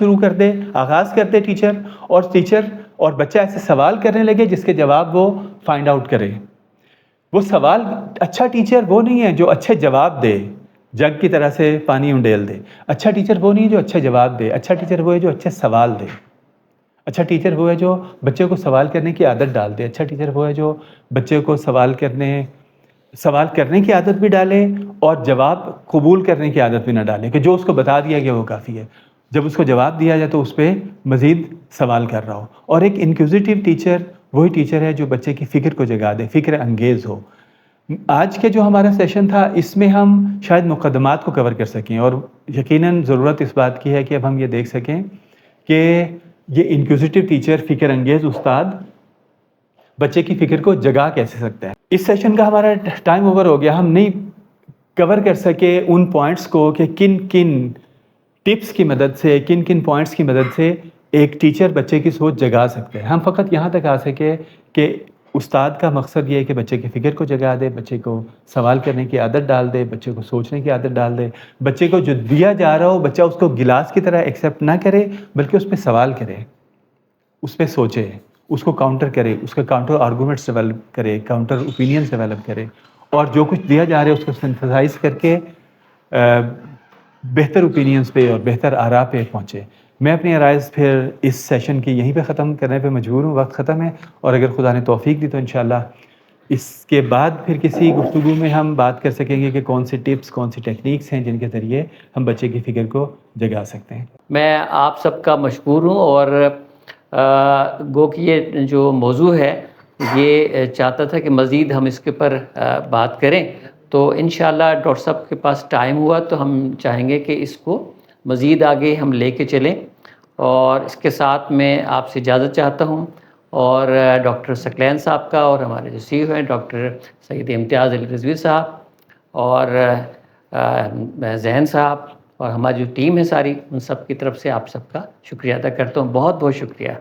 کر دے ٹیچر, اور بچہ ایسے سوال کرنے لگے جس کے جواب وہ فائنڈ آؤٹ کرے. وہ سوال, اچھا ٹیچر وہ نہیں ہے جو اچھے جواب دے, جگ کی طرح سے پانی انڈیل دے. اچھا ٹیچر وہ نہیں ہے جو اچھے جواب دے. اچھا ٹیچر وہ ہے جو اچھے سوال دے. اچھا ٹیچر وہ ہے جو بچے کو سوال کرنے کی عادت ڈال دے. اچھا ٹیچر وہ ہے جو بچے کو سوال کرنے کی عادت بھی ڈالے اور جواب قبول کرنے کی عادت بھی نہ ڈالے کہ جو اس کو بتا دیا گیا وہ کافی ہے. جب اس کو جواب دیا جائے تو اس پہ مزید سوال کر رہا ہو. اور ایک انکوزیٹو ٹیچر وہی ٹیچر ہے جو بچے کی فکر کو جگا دے, فکر انگیز ہو. آج کے جو ہمارا سیشن تھا اس میں ہم شاید مقدمات کو کور کر سکیں, اور یقیناً ضرورت اس بات کی ہے کہ اب ہم یہ دیکھ سکیں کہ یہ انکوزیٹو ٹیچر, فکر انگیز استاد بچے کی فکر کو جگا کیسے سکتا ہے. اس سیشن کا ہمارا ٹائم اوور ہو گیا. ہم نہیں کور کر سکے ان پوائنٹس کو کہ کن ٹپس کی مدد سے, کن پوائنٹس کی مدد سے ایک ٹیچر بچے کی سوچ جگا سکتے ہیں. ہم فقط یہاں تک آ سکے کہ استاد کا مقصد یہ ہے کہ بچے کی فکر کو جگا دے, بچے کو سوال کرنے کی عادت ڈال دے, بچے کو سوچنے کی عادت ڈال دے. بچے کو جو دیا جا رہا ہو بچہ اس کو گلاس کی طرح ایکسیپٹ نہ کرے بلکہ اس پہ سوال کرے, اس پہ سوچے, اس کو کاؤنٹر کرے, اس کا کاؤنٹر آرگومنٹس ڈیولپ کرے, کاؤنٹر اوپینینس ڈیولپ کرے, اور جو کچھ دیا جا رہا ہے اس کو سنتھسائز کر کے بہتر اوپینینس پہ اور بہتر آراء پہ پہنچے. میں اپنی آرائز پھر اس سیشن کی یہیں پہ ختم کرنے پہ مجبور ہوں, وقت ختم ہے. اور اگر خدا نے توفیق دی تو انشاءاللہ اس کے بعد پھر کسی گفتگو میں ہم بات کر سکیں گے کہ کون سی ٹپس, کون سی ٹیکنیکس ہیں جن کے ذریعے ہم بچے کی فکر کو جگا سکتے ہیں. میں آپ سب کا مشکور ہوں, اور گو کہ یہ جو موضوع ہے یہ چاہتا تھا کہ مزید ہم اس کے پر بات کریں, تو انشاءاللہ ڈاکٹر صاحب کے پاس ٹائم ہوا تو ہم چاہیں گے کہ اس کو مزید آگے ہم لے کے چلیں. اور اس کے ساتھ میں آپ سے اجازت چاہتا ہوں, اور ڈاکٹر ثقلین صاحب کا, اور ہمارے جو سی او ہیں ڈاکٹر سید امتیاز علی رضوی صاحب, اور ذہن صاحب, اور ہماری جو ٹیم ہے ساری, ان سب کی طرف سے آپ سب کا شکریہ ادا کرتا ہوں. بہت بہت شکریہ.